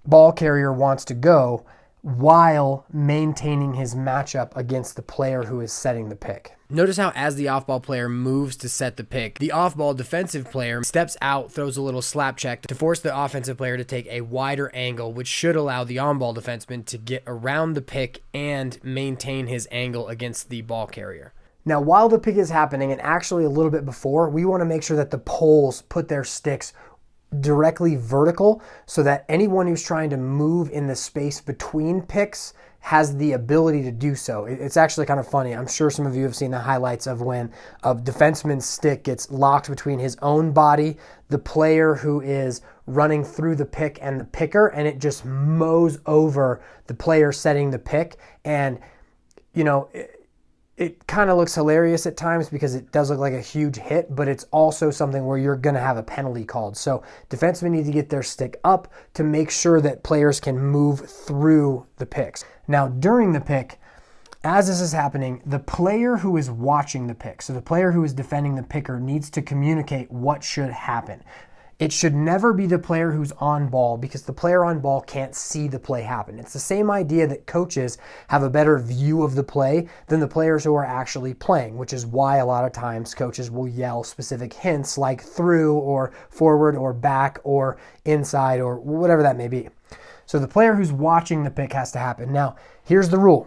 ball carrier wants to go, while maintaining his matchup against the player who is setting the pick. Notice how as the off-ball player moves to set the pick, the off-ball defensive player steps out, throws a little slap check to force the offensive player to take a wider angle, which should allow the on-ball defenseman to get around the pick and maintain his angle against the ball carrier. Now, while the pick is happening, and actually a little bit before, we want to make sure that the poles put their sticks directly vertical so that anyone who's trying to move in the space between picks has the ability to do so. It's actually kind of funny. I'm sure some of you have seen the highlights of when a defenseman's stick gets locked between his own body, the player who is running through the pick, and the picker, and it just mows over the player setting the pick. And, you know, it kind of looks hilarious at times because it does look like a huge hit, but it's also something where you're going to have a penalty called. So defensemen need to get their stick up to make sure that players can move through the picks. Now, during the pick, as this is happening, the player who is watching the pick, so the player who is defending the picker, needs to communicate what should happen. It should never be the player who's on ball, because the player on ball can't see the play happen. It's the same idea that coaches have a better view of the play than the players who are actually playing, which is why a lot of times coaches will yell specific hints like through or forward or back or inside or whatever that may be. So the player who's watching the pick has to happen. Now, here's the rule.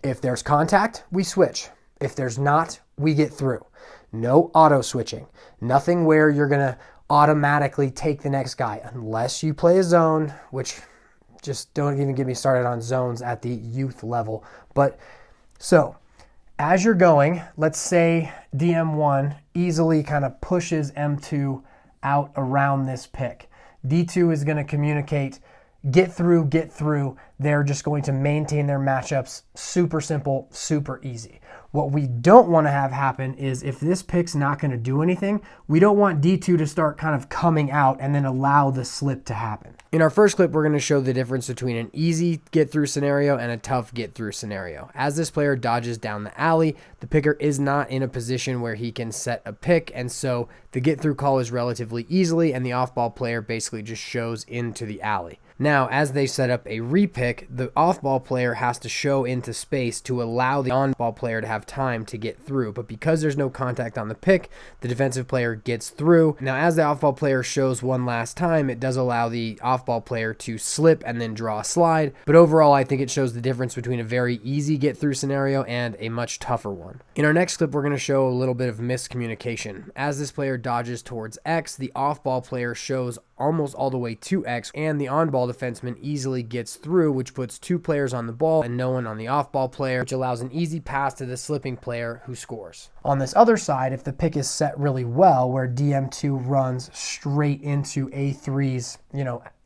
If there's contact, we switch. If there's not, we get through. No auto switching. Nothing where you're going to automatically take the next guy unless you play a zone, which just don't even get me started on zones at the youth level. But so as you're going, let's say DM1 easily kind of pushes M2 out around this pick. D2 is going to communicate, get through, get through. They're just going to maintain their matchups. Super simple, super easy. What we don't want to have happen is if this pick's not going to do anything, we don't want D2 to start kind of coming out and then allow the slip to happen. In our first clip, we're going to show the difference between an easy get-through scenario and a tough get-through scenario. As this player dodges down the alley, the picker is not in a position where he can set a pick, and so the get-through call is relatively easily, and the off-ball player basically just shows into the alley. Now, as they set up a repick, the off-ball player has to show into space to allow the on-ball player to have time to get through. But because there's no contact on the pick, the defensive player gets through. Now, as the off-ball player shows one last time, it does allow the off-ball player to slip and then draw a slide. But overall, I think it shows the difference between a very easy get-through scenario and a much tougher one. In our next clip, we're going to show a little bit of miscommunication. As this player dodges towards X, the off-ball player shows almost all the way to X, and the on-ball defenseman easily gets through, which puts two players on the ball and no one on the off-ball player, which allows an easy pass to the slipping player who scores. On this other side, if the pick is set really well, where DM2 runs straight into A3's,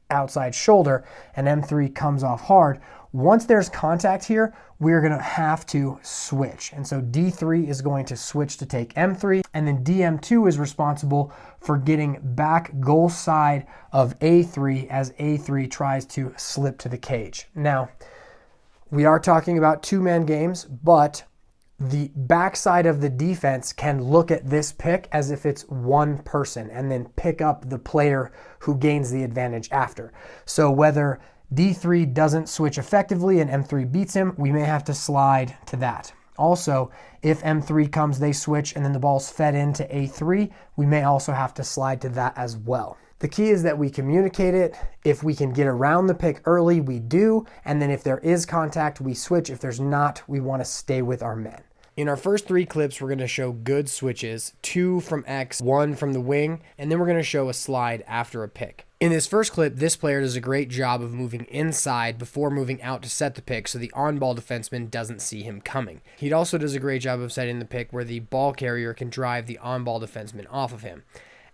outside shoulder, and M3 comes off hard, once there's contact here, we're going to have to switch. And so D3 is going to switch to take M3, and then DM2 is responsible for getting back goal side of A3 as A3 tries to slip to the cage. Now, we are talking about two-man games, but the backside of the defense can look at this pick as if it's one person and then pick up the player who gains the advantage after. So whether D3 doesn't switch effectively and M3 beats him, we may have to slide to that. also, if M3 comes, they switch, and then the ball's fed into A3, we may also have to slide to that as well. The key is that we communicate it. If we can get around the pick early, we do. And then if there is contact, we switch. If there's not, we want to stay with our men. In our first 3 clips, we're going to show good switches, 2 from X, 1 from the wing, and then we're going to show a slide after a pick. In this first clip, this player does a great job of moving inside before moving out to set the pick so the on-ball defenseman doesn't see him coming. He also does a great job of setting the pick where the ball carrier can drive the on-ball defenseman off of him.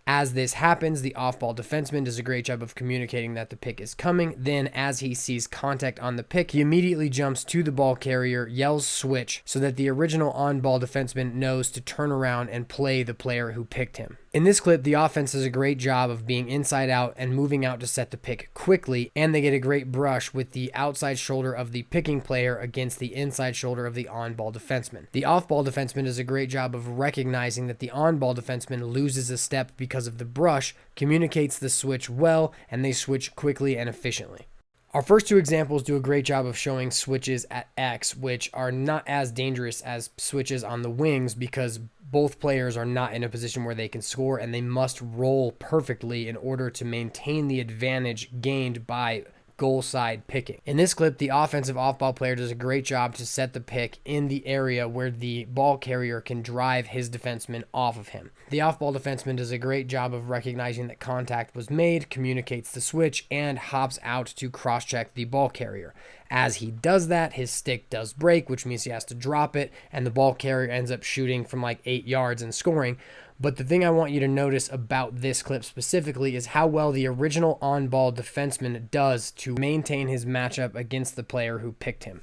As this happens, the off-ball defenseman does a great job of communicating that the pick is coming. Then, as he sees contact on the pick, he immediately jumps to the ball carrier, yells switch, so that the original on-ball defenseman knows to turn around and play the player who picked him. In this clip, the offense does a great job of being inside out and moving out to set the pick quickly, and they get a great brush with the outside shoulder of the picking player against the inside shoulder of the on-ball defenseman. The off-ball defenseman does a great job of recognizing that the on-ball defenseman loses a step because of the brush, communicates the switch well, and they switch quickly and efficiently. Our first 2 examples do a great job of showing switches at X, which are not as dangerous as switches on the wings because both players are not in a position where they can score, and they must roll perfectly in order to maintain the advantage gained by goal side picking. In this clip, the offensive off-ball player does a great job to set the pick in the area where the ball carrier can drive his defenseman off of him. The off-ball defenseman does a great job of recognizing that contact was made, communicates the switch, and hops out to cross-check the ball carrier. As he does that, his stick does break, which means he has to drop it, and the ball carrier ends up shooting from like 8 yards and scoring. But the thing I want you to notice about this clip specifically is how well the original on-ball defenseman does to maintain his matchup against the player who picked him.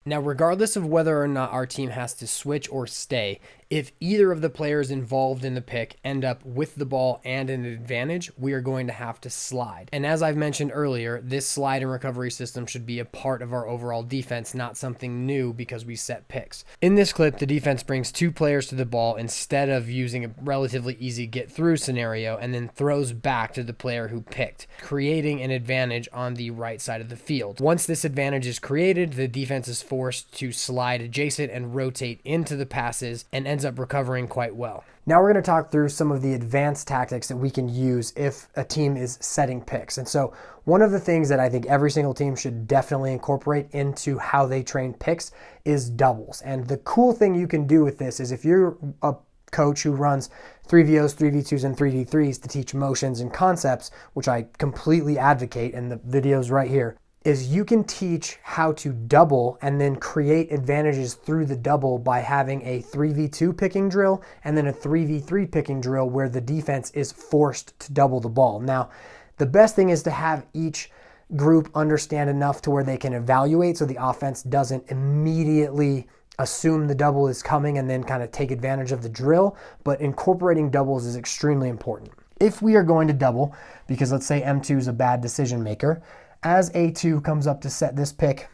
Now, regardless of whether or not our team has to switch or stay, if either of the players involved in the pick end up with the ball and an advantage, we are going to have to slide. And as I've mentioned earlier, this slide and recovery system should be a part of our overall defense, not something new because we set picks. In this clip, the defense brings 2 players to the ball instead of using a relatively easy get-through scenario and then throws back to the player who picked, creating an advantage on the right side of the field. Once this advantage is created, the defense is forced to slide adjacent and rotate into the passes and ends up recovering quite well. Now we're going to talk through some of the advanced tactics that we can use if a team is setting picks. And so one of the things that I think every single team should definitely incorporate into how they train picks is doubles. And the cool thing you can do with this is if you're a coach who runs 3VOs, 3V2s, and 3V3s to teach motions and concepts, which I completely advocate, and the video's right here, is you can teach how to double and then create advantages through the double by having a 3v2 picking drill and then a 3v3 picking drill where the defense is forced to double the ball. Now, the best thing is to have each group understand enough to where they can evaluate so the offense doesn't immediately assume the double is coming and then kind of take advantage of the drill, but incorporating doubles is extremely important. If we are going to double, because let's say M2 is a bad decision maker, as A2 comes up to set this pick,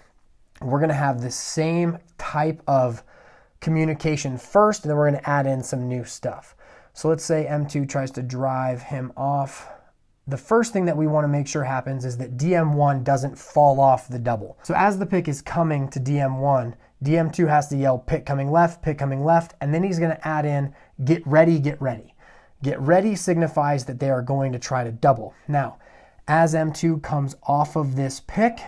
we're going to have the same type of communication first, and then we're going to add in some new stuff. So let's say M2 tries to drive him off. The first thing that we want to make sure happens is that DM1 doesn't fall off the double. So as the pick is coming to DM1, DM2 has to yell pick coming left, and then he's going to add in get ready, get ready. Get ready signifies that they are going to try to double. Now, as M2 comes off of this pick,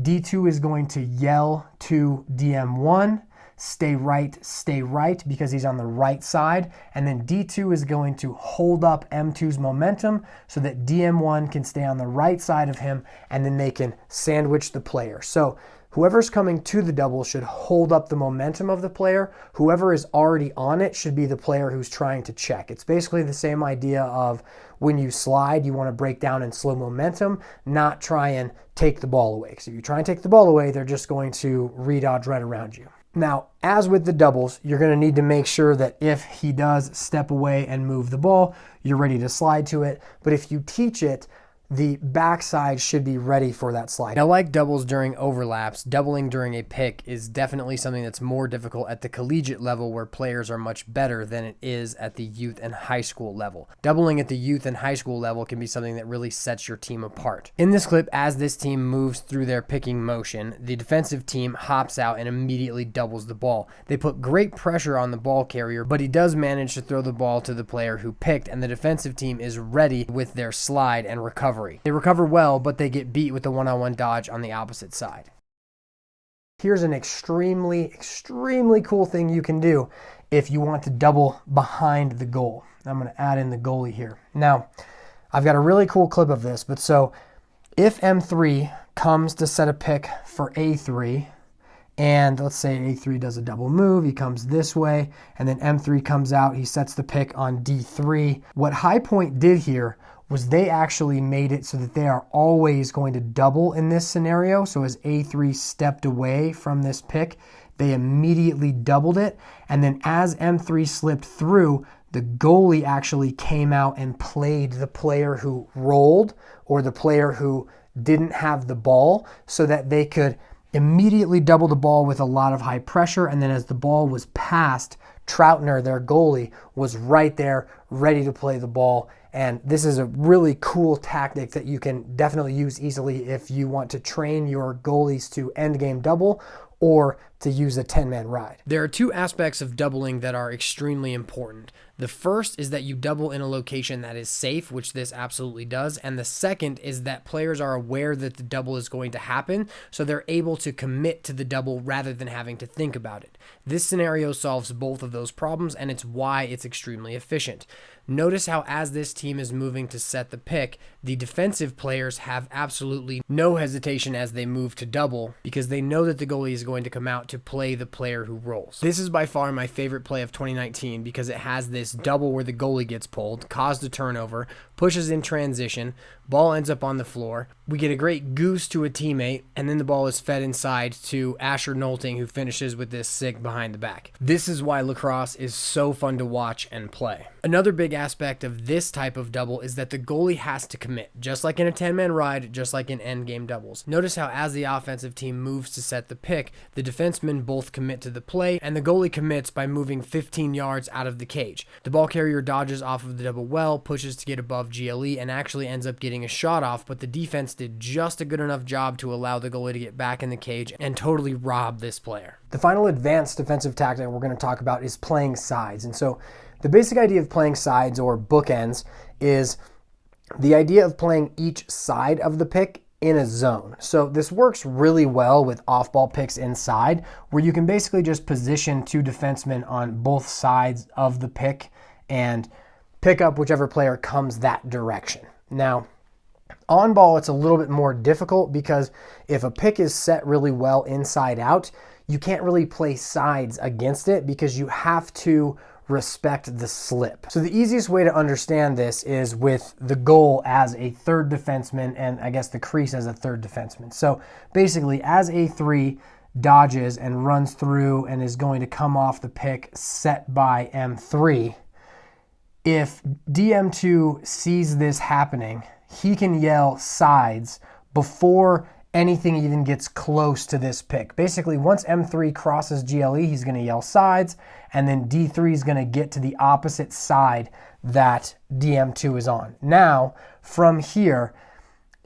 D2 is going to yell to DM1, stay right, because he's on the right side. And then D2 is going to hold up M2's momentum so that DM1 can stay on the right side of him, and then they can sandwich the player. So whoever's coming to the double should hold up the momentum of the player. Whoever is already on it should be the player who's trying to check. It's basically the same idea of when you slide, you want to break down in slow momentum, not try and take the ball away. Because if you try and take the ball away, they're just going to redodge right around you. Now, as with the doubles, you're going to need to make sure that if he does step away and move the ball, you're ready to slide to it. But if you teach it, the backside should be ready for that slide. Now, like doubles during overlaps, doubling during a pick is definitely something that's more difficult at the collegiate level where players are much better than it is at the youth and high school level. Doubling at the youth and high school level can be something that really sets your team apart. In this clip, as this team moves through their picking motion, the defensive team hops out and immediately doubles the ball. They put great pressure on the ball carrier, but he does manage to throw the ball to the player who picked, and the defensive team is ready with their slide and recovery. They recover well, but they get beat with the one-on-one dodge on the opposite side. Here's an extremely cool thing you can do if you want to double behind the goal. I'm going to add in the goalie here. Now, I've got a really cool clip of this, but so if M3 comes to set a pick for A3, and let's say A3 does a double move, he comes this way, and then M3 comes out, he sets the pick on D3. What High Point did here was they actually made it so that they are always going to double in this scenario. So as A3 stepped away from this pick, they immediately doubled it. And then as M3 slipped through, the goalie actually came out and played the player who rolled or the player who didn't have the ball so that they could immediately double the ball with a lot of high pressure. And then as the ball was passed, Troutner, their goalie, was right there ready to play the ball. And this is a really cool tactic that you can definitely use easily if you want to train your goalies to end game double or to use a 10-man ride. There are two aspects of doubling that are extremely important. The first is that you double in a location that is safe, which this absolutely does. And the second is that players are aware that the double is going to happen, so they're able to commit to the double rather than having to think about it. This scenario solves both of those problems, and it's why it's extremely efficient. Notice how as this team is moving to set the pick, the defensive players have absolutely no hesitation as they move to double because they know that the goalie is going to come out to play the player who rolls. This is by far my favorite play of 2019 because it has this double where the goalie gets pulled, caused a turnover, pushes in transition, ball ends up on the floor. We get a great goose to a teammate, and then the ball is fed inside to Asher Nolting, who finishes with this sick behind the back. This is why lacrosse is so fun to watch and play. Another big aspect of this type of double is that the goalie has to commit, just like in a 10-man ride, just like in endgame doubles. Notice how as the offensive team moves to set the pick, the defensemen both commit to the play, and the goalie commits by moving 15 yards out of the cage. The ball carrier dodges off of the double well, pushes to get above GLE, and actually ends up getting a shot off, but the defense did just a good enough job to allow the goalie to get back in the cage and totally rob this player. The final advanced defensive tactic we're going to talk about is playing sides. And so the basic idea of playing sides or bookends is the idea of playing each side of the pick in a zone. So this works really well with off-ball picks inside, where you can basically just position two defensemen on both sides of the pick and pick up whichever player comes that direction. Now, on ball, it's a little bit more difficult because if a pick is set really well inside out, you can't really play sides against it because you have to respect the slip. So the easiest way to understand this is with the goal as a third defenseman and I guess the crease as a third defenseman. So basically as A3 dodges and runs through and is going to come off the pick set by M3, if DM2 sees this happening, he can yell sides before anything even gets close to this pick. Basically, once M3 crosses GLE, he's going to yell sides, and then D3 is going to get to the opposite side that DM2 is on. Now, from here,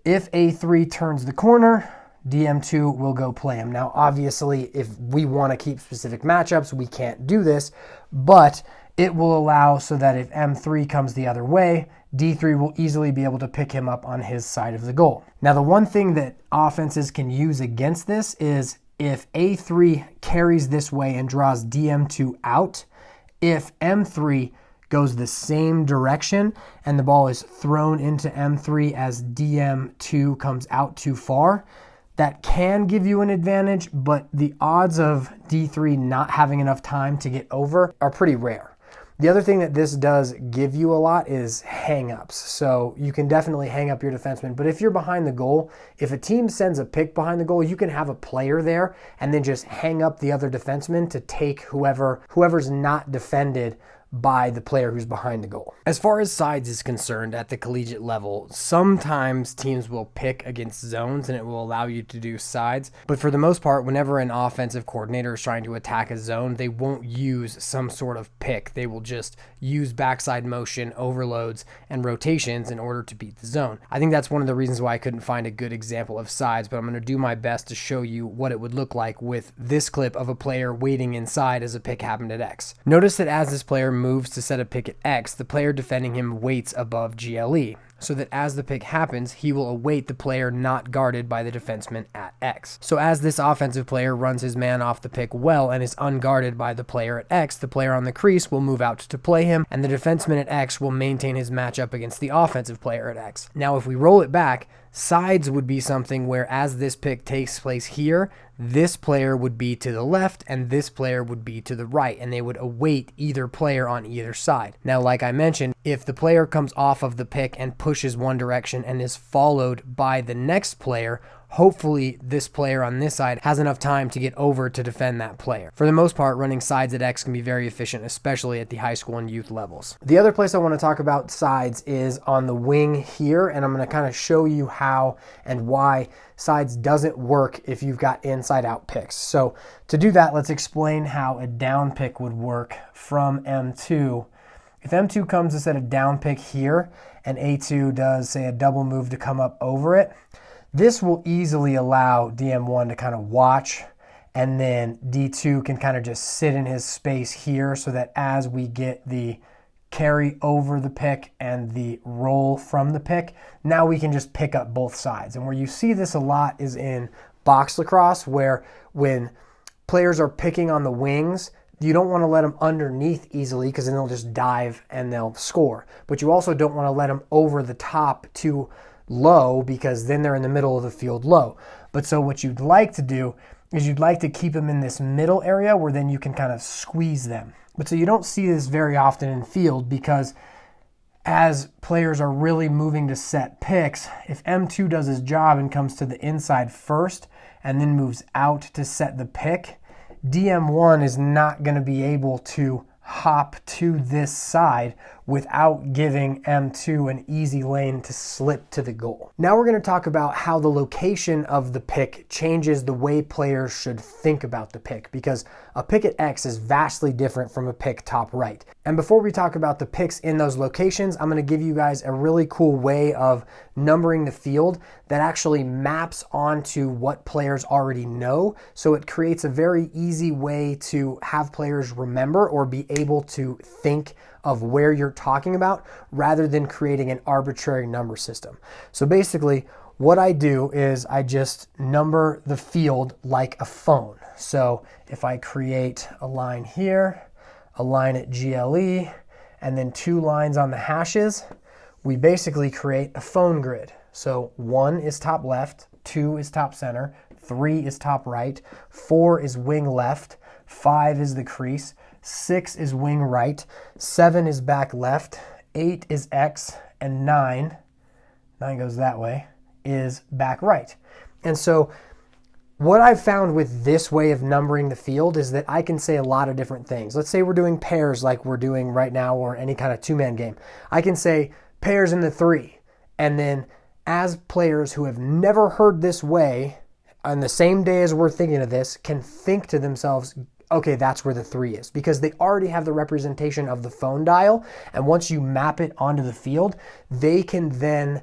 if A3 turns the corner, DM2 will go play him. Now, obviously, if we want to keep specific matchups, we can't do this, but it will allow so that if M3 comes the other way, D3 will easily be able to pick him up on his side of the goal. Now, the one thing that offenses can use against this is if A3 carries this way and draws DM2 out, if M3 goes the same direction and the ball is thrown into M3 as DM2 comes out too far, that can give you an advantage, but the odds of D3 not having enough time to get over are pretty rare. The other thing that this does give you a lot is hang-ups. So you can definitely hang up your defenseman, but if you're behind the goal, if a team sends a pick behind the goal, you can have a player there and then just hang up the other defenseman to take whoever's not defended by the player who's behind the goal. As far as sides is concerned at the collegiate level, sometimes teams will pick against zones and it will allow you to do sides. But for the most part, whenever an offensive coordinator is trying to attack a zone, they won't use some sort of pick. They will just use backside motion, overloads, and rotations in order to beat the zone. I think that's one of the reasons why I couldn't find a good example of sides, but I'm going to do my best to show you what it would look like with this clip of a player waiting inside as a pick happened at X. Notice that as this player moves to set a pick at X, the player defending him waits above GLE, so that as the pick happens, he will await the player not guarded by the defenseman at X. So as this offensive player runs his man off the pick well and is unguarded by the player at X, the player on the crease will move out to play him, and the defenseman at X will maintain his matchup against the offensive player at X. Now, if we roll it back, sides would be something where as this pick takes place here, this player would be to the left and this player would be to the right, and they would await either player on either side. Now, like I mentioned, if the player comes off of the pick and pushes one direction and is followed by the next player, hopefully this player on this side has enough time to get over to defend that player. For the most part, running sides at X can be very efficient, especially at the high school and youth levels. The other place I want to talk about sides is on the wing here, and I'm going to kind of show you how and why sides doesn't work if you've got inside out picks. So to do that, let's explain how a down pick would work from M2. If M2 comes to set a down pick here and A2 does, say, a double move to come up over it, this will easily allow DM1 to kind of watch, and then D2 can kind of just sit in his space here so that as we get the carry over the pick and the roll from the pick, now we can just pick up both sides. And where you see this a lot is in box lacrosse, where when players are picking on the wings, you don't want to let them underneath easily because then they'll just dive and they'll score. But you also don't want to let them over the top too low because then they're in the middle of the field low. But so what you'd like to do is you'd like to keep them in this middle area where then you can kind of squeeze them. But so you don't see this very often in field because as players are really moving to set picks, if M2 does his job and comes to the inside first and then moves out to set the pick, DM1 is not going to be able to hop to this side without giving M2 an easy lane to slip to the goal. Now we're going to talk about how the location of the pick changes the way players should think about the pick, because a pick at X is vastly different from a pick top right. And before we talk about the picks in those locations, I'm going to give you guys a really cool way of numbering the field that actually maps onto what players already know. So it creates a very easy way to have players remember or be able to think of where you're talking about rather than creating an arbitrary number system. So basically what I do is I just number the field like a phone. So if I create a line here, a line at GLE, and then 2 lines on the hashes, we basically create a phone grid. So 1 is top left, 2 is top center, 3 is top right, 4 is wing left, 5 is the crease, 6 is wing right, 7 is back left, 8 is X, and 9 goes that way, is back right. And so what I've found with this way of numbering the field is that I can say a lot of different things. Let's say we're doing pairs like we're doing right now, or any kind of 2-man game. I can say pairs in the 3, and then as players who have never heard this way on the same day as we're thinking of this can think to themselves, okay, that's where the 3 is, because they already have the representation of the phone dial. And once you map it onto the field, they can then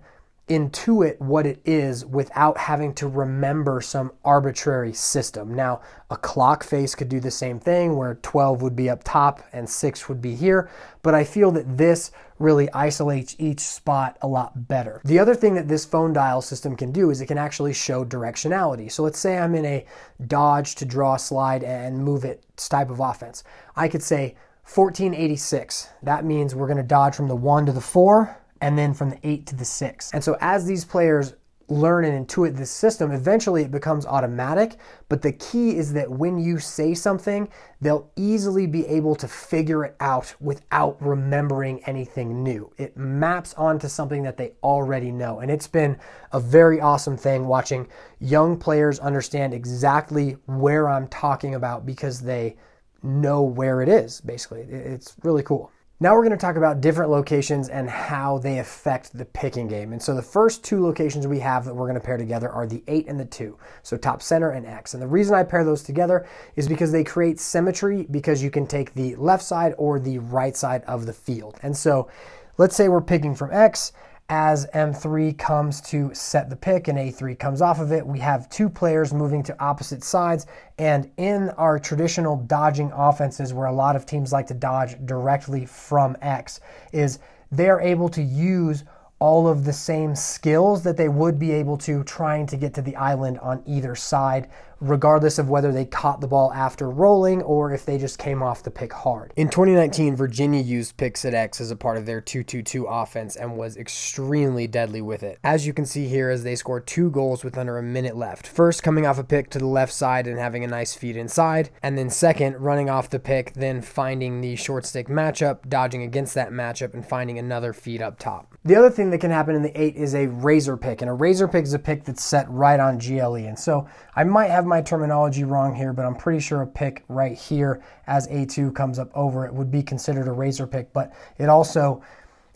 intuit what it is without having to remember some arbitrary system. Now, a clock face could do the same thing where 12 would be up top and 6 would be here, but I feel that this really isolates each spot a lot better. The other thing that this phone dial system can do is it can actually show directionality. So let's say I'm in a dodge to draw a slide and move it type of offense. I could say 1486. That means we're going to dodge from the 1 to the 4, and then from the 8 to the 6. And so as these players learn and intuit this system, eventually it becomes automatic. But the key is that when you say something, they'll easily be able to figure it out without remembering anything new. It maps onto something that they already know. And it's been a very awesome thing watching young players understand exactly where I'm talking about because they know where it is, basically. It's really cool. Now we're going to talk about different locations and how they affect the picking game. And so the first two locations we have that we're going to pair together are the 8 and the 2. So top center and X. And the reason I pair those together is because they create symmetry, because you can take the left side or the right side of the field. And so let's say we're picking from X. As M3 comes to set the pick and A3 comes off of it, we have two players moving to opposite sides. And in our traditional dodging offenses, where a lot of teams like to dodge directly from X, is they're able to use all of the same skills that they would be able to trying to get to the island on either side, regardless of whether they caught the ball after rolling or if they just came off the pick hard. In 2019, Virginia used picks at X as a part of their 2-2-2 offense and was extremely deadly with it. As you can see here, as they scored 2 goals with under a minute left. First, coming off a pick to the left side and having a nice feed inside, and then second, running off the pick, then finding the short stick matchup, dodging against that matchup, and finding another feed up top. The other thing that can happen in the 8 is a razor pick, and a razor pick is a pick that's set right on GLE. And so I might have my terminology wrong here, but I'm pretty sure a pick right here as A2 comes up over it would be considered a razor pick. But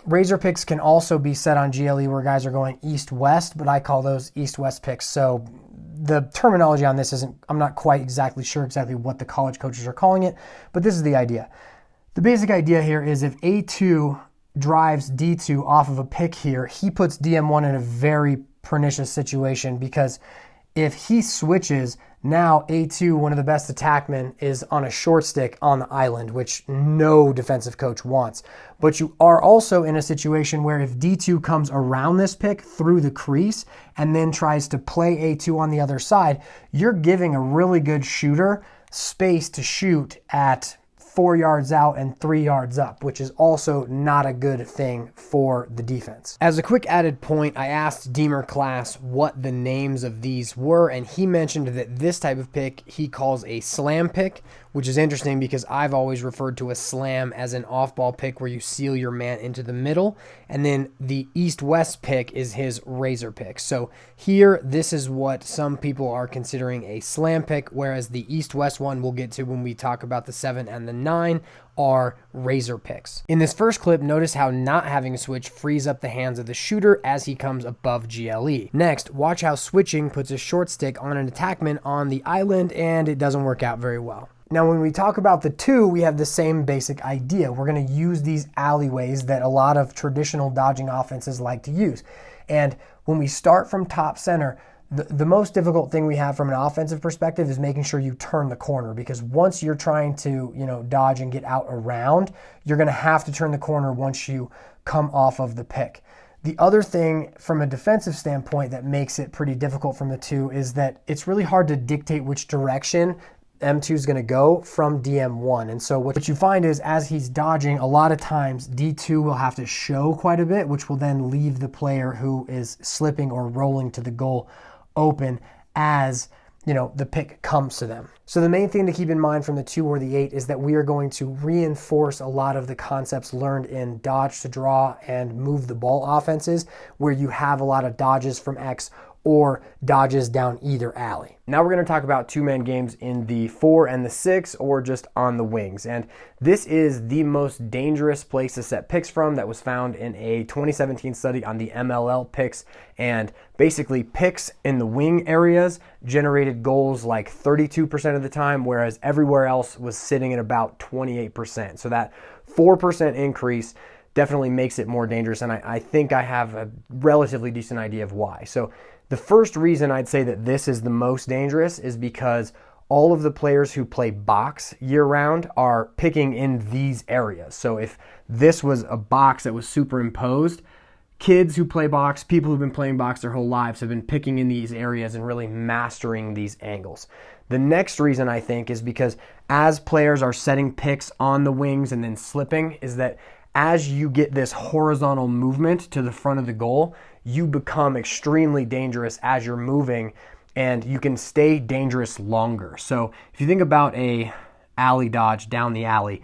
razor picks can also be set on GLE where guys are going east-west, but I call those east-west picks. So the terminology on this I'm not quite exactly sure what the college coaches are calling it, but this is the idea. The basic idea here is if A2 drives D2 off of a pick here, he puts DM1 in a very pernicious situation, because if he switches, now A2, one of the best attackmen, is on a short stick on the island, which no defensive coach wants. But you are also in a situation where if D2 comes around this pick through the crease and then tries to play A2 on the other side, you're giving a really good shooter space to shoot at 4 yards out and 3 yards up, which is also not a good thing for the defense. As a quick added point, I asked Deemer Class what the names of these were, and he mentioned that this type of pick he calls a slam pick, which is interesting because I've always referred to a slam as an off-ball pick where you seal your man into the middle, and then the east-west pick is his razor pick. So here, this is what some people are considering a slam pick, whereas the east-west one we'll get to when we talk about the 7 and the 9 are razor picks. In this first clip, notice how not having a switch frees up the hands of the shooter as he comes above GLE. Next, watch how switching puts a short stick on an attackman on the island, and it doesn't work out very well. Now, when we talk about the 2, we have the same basic idea. We're going to use these alleyways that a lot of traditional dodging offenses like to use. And when we start from top center, the most difficult thing we have from an offensive perspective is making sure you turn the corner, because once you're trying to, dodge and get out around, you're going to have to turn the corner once you come off of the pick. The other thing from a defensive standpoint that makes it pretty difficult from the 2 is that it's really hard to dictate which direction M2 is going to go from DM1. And so what you find is as he's dodging, a lot of times D2 will have to show quite a bit, which will then leave the player who is slipping or rolling to the goal open as the pick comes to them. So the main thing to keep in mind from the 2 or the 8 is that we are going to reinforce a lot of the concepts learned in dodge to draw and move the ball offenses, where you have a lot of dodges from X or dodges down either alley. Now we're going to talk about 2-man games in the 4 and the 6, or just on the wings. And this is the most dangerous place to set picks from that was found in a 2017 study on the MLL picks. And basically picks in the wing areas generated goals like 32% of the time, whereas everywhere else was sitting at about 28%. So that 4% increase definitely makes it more dangerous, and I think I have a relatively decent idea of why. So the first reason I'd say that this is the most dangerous is because all of the players who play box year-round are picking in these areas. So if this was a box that was superimposed, kids who play box, people who've been playing box their whole lives have been picking in these areas and really mastering these angles. The next reason I think is because as players are setting picks on the wings and then slipping, is that as you get this horizontal movement to the front of the goal, you become extremely dangerous as you're moving, and you can stay dangerous longer. So if you think about a alley dodge down the alley,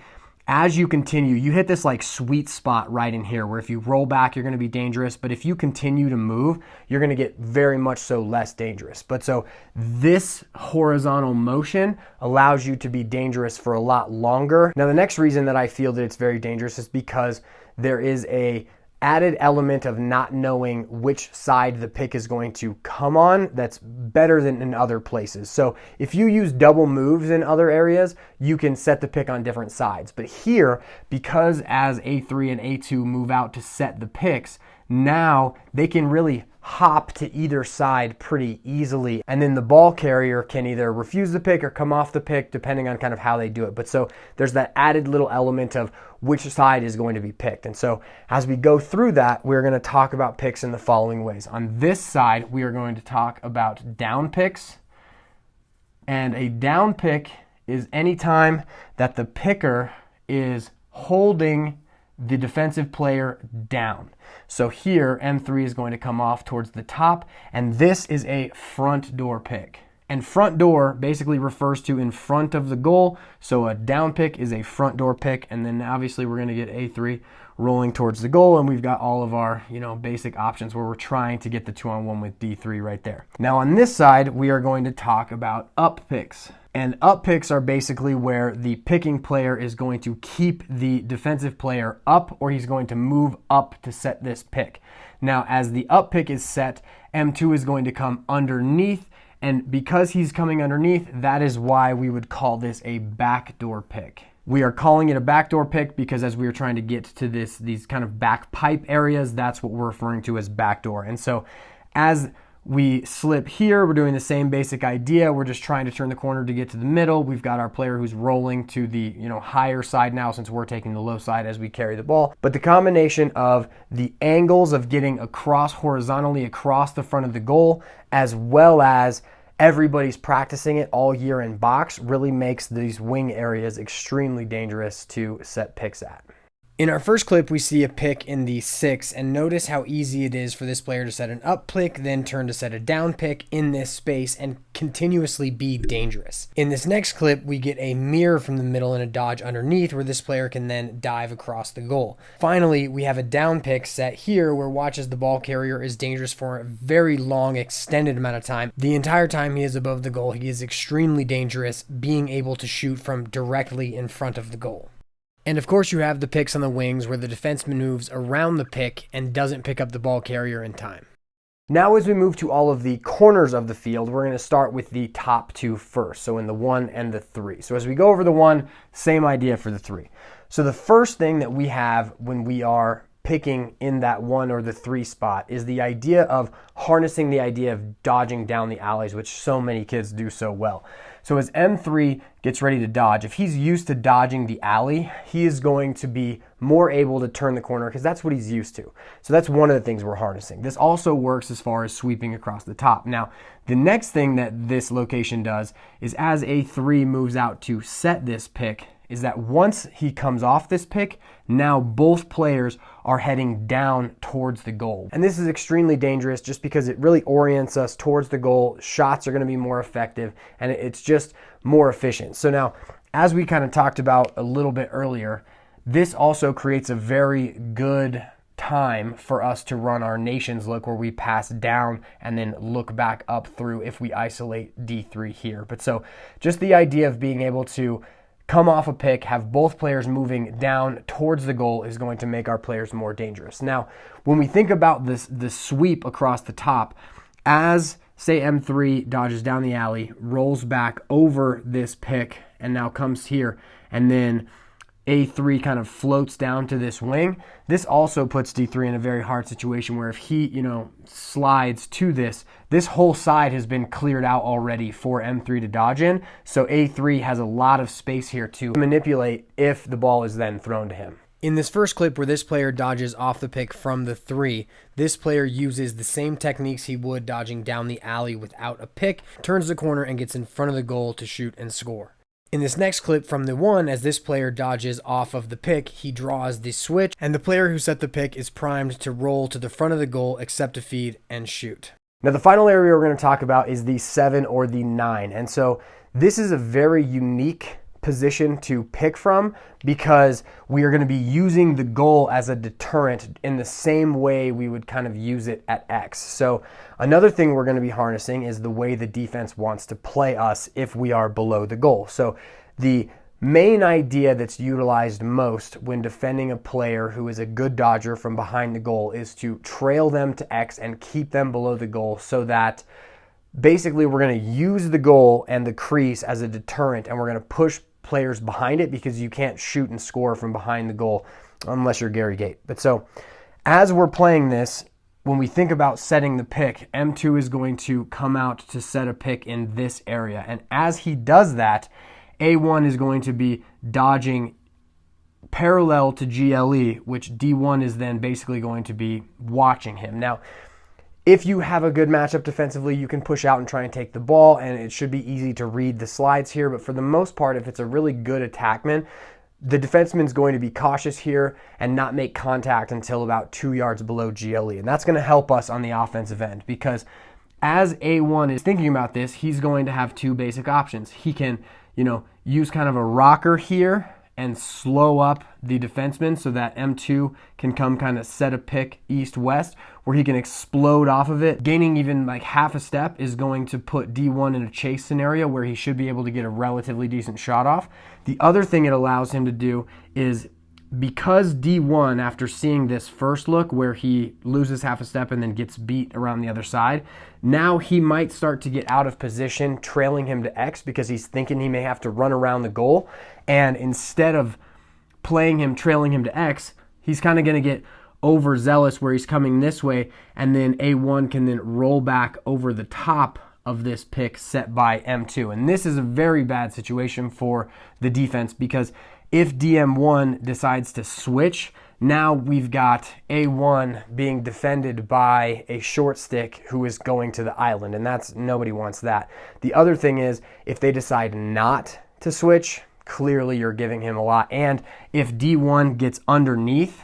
as you continue, you hit this like sweet spot right in here where if you roll back, you're going to be dangerous. But if you continue to move, you're going to get very much so less dangerous. But so this horizontal motion allows you to be dangerous for a lot longer. Now, the next reason that I feel that it's very dangerous is because there is a added element of not knowing which side the pick is going to come on that's better than in other places. So if you use double moves in other areas, you can set the pick on different sides. But here, because as A3 and A2 move out to set the picks, now they can really hop to either side pretty easily. And then the ball carrier can either refuse the pick or come off the pick depending on kind of how they do it. But so there's that added little element of which side is going to be picked. And so as we go through that, we're going to talk about picks in the following ways. On this side, we are going to talk about down picks. And a down pick is any time that the picker is holding the defensive player down. So here, M3 is going to come off towards the top, and this is a front door pick. And front door basically refers to in front of the goal. So a down pick is a front door pick, and then obviously we're going to get A3 rolling towards the goal, and we've got all of our, basic options where we're trying to get the 2-on-1 with D3 right there. Now on this side, we are going to talk about up picks. And up picks are basically where the picking player is going to keep the defensive player up, or he's going to move up to set this pick. Now, as the up pick is set, M2 is going to come underneath, and because he's coming underneath, that is why we would call this a backdoor pick. We are calling it a backdoor pick because as we are trying to get to these kind of back pipe areas, that's what we're referring to as backdoor. And so as we slip here, we're doing the same basic idea. We're just trying to turn the corner to get to the middle. We've got our player who's rolling to the higher side now since we're taking the low side as we carry the ball. But the combination of the angles of getting across horizontally across the front of the goal, as well as everybody's practicing it all year in box, really makes these wing areas extremely dangerous to set picks at. In our first clip, we see a pick in the 6, and notice how easy it is for this player to set an up pick, then turn to set a down pick in this space and continuously be dangerous. In this next clip, we get a mirror from the middle and a dodge underneath where this player can then dive across the goal. Finally, we have a down pick set here where watch as the ball carrier is dangerous for a very long, extended amount of time. The entire time he is above the goal, he is extremely dangerous, being able to shoot from directly in front of the goal. And of course you have the picks on the wings where the defenseman moves around the pick and doesn't pick up the ball carrier in time. Now as we move to all of the corners of the field, we're going to start with the top two first. So in the 1 and the 3. So as we go over the 1, same idea for the 3. So the first thing that we have when we are picking in that 1 or the 3 spot is the idea of harnessing the idea of dodging down the alleys, which so many kids do so well. So as M3 gets ready to dodge, if he's used to dodging the alley, he is going to be more able to turn the corner because that's what he's used to. So that's one of the things we're harnessing. This also works as far as sweeping across the top. Now, the next thing that this location does is as A3 moves out to set this pick, is that once he comes off this pick, now both players are heading down towards the goal. And this is extremely dangerous just because it really orients us towards the goal. Shots are going to be more effective and it's just more efficient. So now, as we kind of talked about a little bit earlier, this also creates a very good time for us to run our nations look where we pass down and then look back up through if we isolate D3 here. But so just the idea of being able to come off a pick, have both players moving down towards the goal is going to make our players more dangerous. Now, when we think about the sweep across the top, as say M3 dodges down the alley, rolls back over this pick, and now comes here, and then A3 kind of floats down to this wing. This also puts D3 in a very hard situation where if he, slides to this whole side has been cleared out already for M3 to dodge in. So A3 has a lot of space here to manipulate if the ball is then thrown to him. In this first clip where this player dodges off the pick from the 3, this player uses the same techniques he would dodging down the alley without a pick, turns the corner and gets in front of the goal to shoot and score. In this next clip from the 1, as this player dodges off of the pick, he draws the switch, and the player who set the pick is primed to roll to the front of the goal, accept a feed, and shoot. Now the final area we're going to talk about is the 7 or the 9. And so this is a very unique position to pick from because we are going to be using the goal as a deterrent in the same way we would kind of use it at X. So another thing we're going to be harnessing is the way the defense wants to play us if we are below the goal. So the main idea that's utilized most when defending a player who is a good dodger from behind the goal is to trail them to X and keep them below the goal, so that basically we're going to use the goal and the crease as a deterrent, and we're going to push players behind it because you can't shoot and score from behind the goal unless you're Gary Gait. But so as we're playing this, when we think about setting the pick, M2 is going to come out to set a pick in this area. And as he does that, A1 is going to be dodging parallel to GLE, which D1 is then basically going to be watching him. Now, if you have a good matchup defensively, you can push out and try and take the ball, and it should be easy to read the slides here. But for the most part, if it's a really good attackman, the defenseman's going to be cautious here and not make contact until about 2 yards below GLE. And that's going to help us on the offensive end, because as A1 is thinking about this, he's going to have two basic options. He can use kind of a rocker here and slow up the defenseman so that M2 can come kind of set a pick east-west where he can explode off of it. Gaining even like half a step is going to put D1 in a chase scenario where he should be able to get a relatively decent shot off. The other thing it allows him to do is, because D1, after seeing this first look where he loses half a step and then gets beat around the other side, now he might start to get out of position, trailing him to X because he's thinking he may have to run around the goal. And instead of playing him, trailing him to X, he's kind of going to get overzealous where he's coming this way, and then A1 can then roll back over the top of this pick set by M2. And this is a very bad situation for the defense, because if DM1 decides to switch, now we've got A1 being defended by a short stick who is going to the island, and nobody wants that. The other thing is, if they decide not to switch, clearly you're giving him a lot. And if D1 gets underneath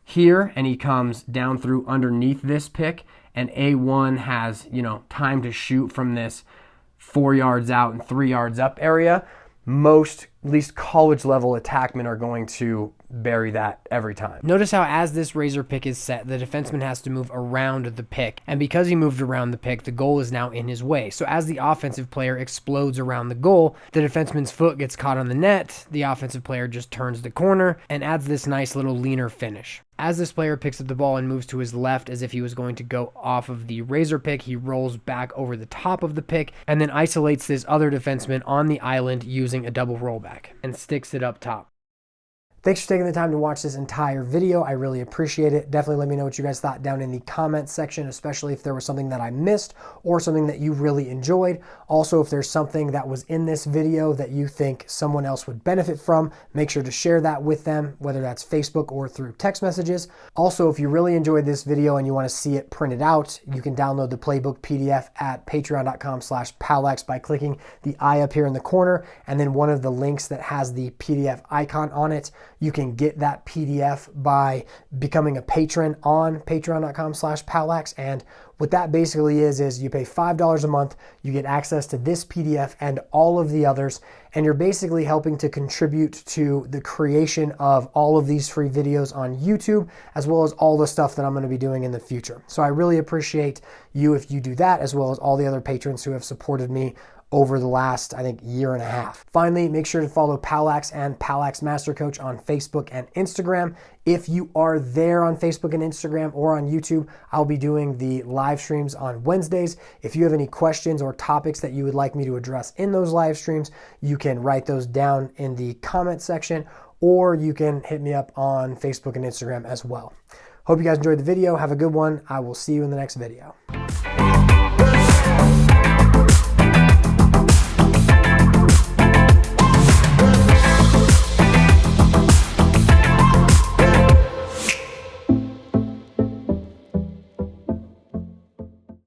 here and he comes down through underneath this pick, and A1 has, time to shoot from this 4 yards out and 3 yards up area, most, at least college level attackmen are going to bury that every time. Notice how as this razor pick is set, the defenseman has to move around the pick. And because he moved around the pick, the goal is now in his way. So as the offensive player explodes around the goal, the defenseman's foot gets caught on the net, the offensive player just turns the corner and adds this nice little leaner finish. As this player picks up the ball and moves to his left as if he was going to go off of the razor pick, he rolls back over the top of the pick and then isolates this other defenseman on the island using a double rollback and sticks it up top. Thanks for taking the time to watch this entire video. I really appreciate it. Definitely let me know what you guys thought down in the comments section, especially if there was something that I missed or something that you really enjoyed. Also, if there's something that was in this video that you think someone else would benefit from, make sure to share that with them, whether that's Facebook or through text messages. Also, if you really enjoyed this video and you want to see it printed out, you can download the playbook PDF at patreon.com/POWLAX by clicking the eye up here in the corner, and then one of the links that has the PDF icon on it. You can get that PDF by becoming a patron on patreon.com/POWLAX. And what that basically is you pay $5 a month, you get access to this PDF and all of the others, and you're basically helping to contribute to the creation of all of these free videos on YouTube, as well as all the stuff that I'm going to be doing in the future. So I really appreciate you if you do that, as well as all the other patrons who have supported me over the last, I think, year and a half. Finally, make sure to follow POWLAX and POWLAX Master Coach on Facebook and Instagram. If you are there on Facebook and Instagram or on YouTube, I'll be doing the live streams on Wednesdays. If you have any questions or topics that you would like me to address in those live streams, you can write those down in the comment section, or you can hit me up on Facebook and Instagram as well. Hope you guys enjoyed the video. Have a good one. I will see you in the next video.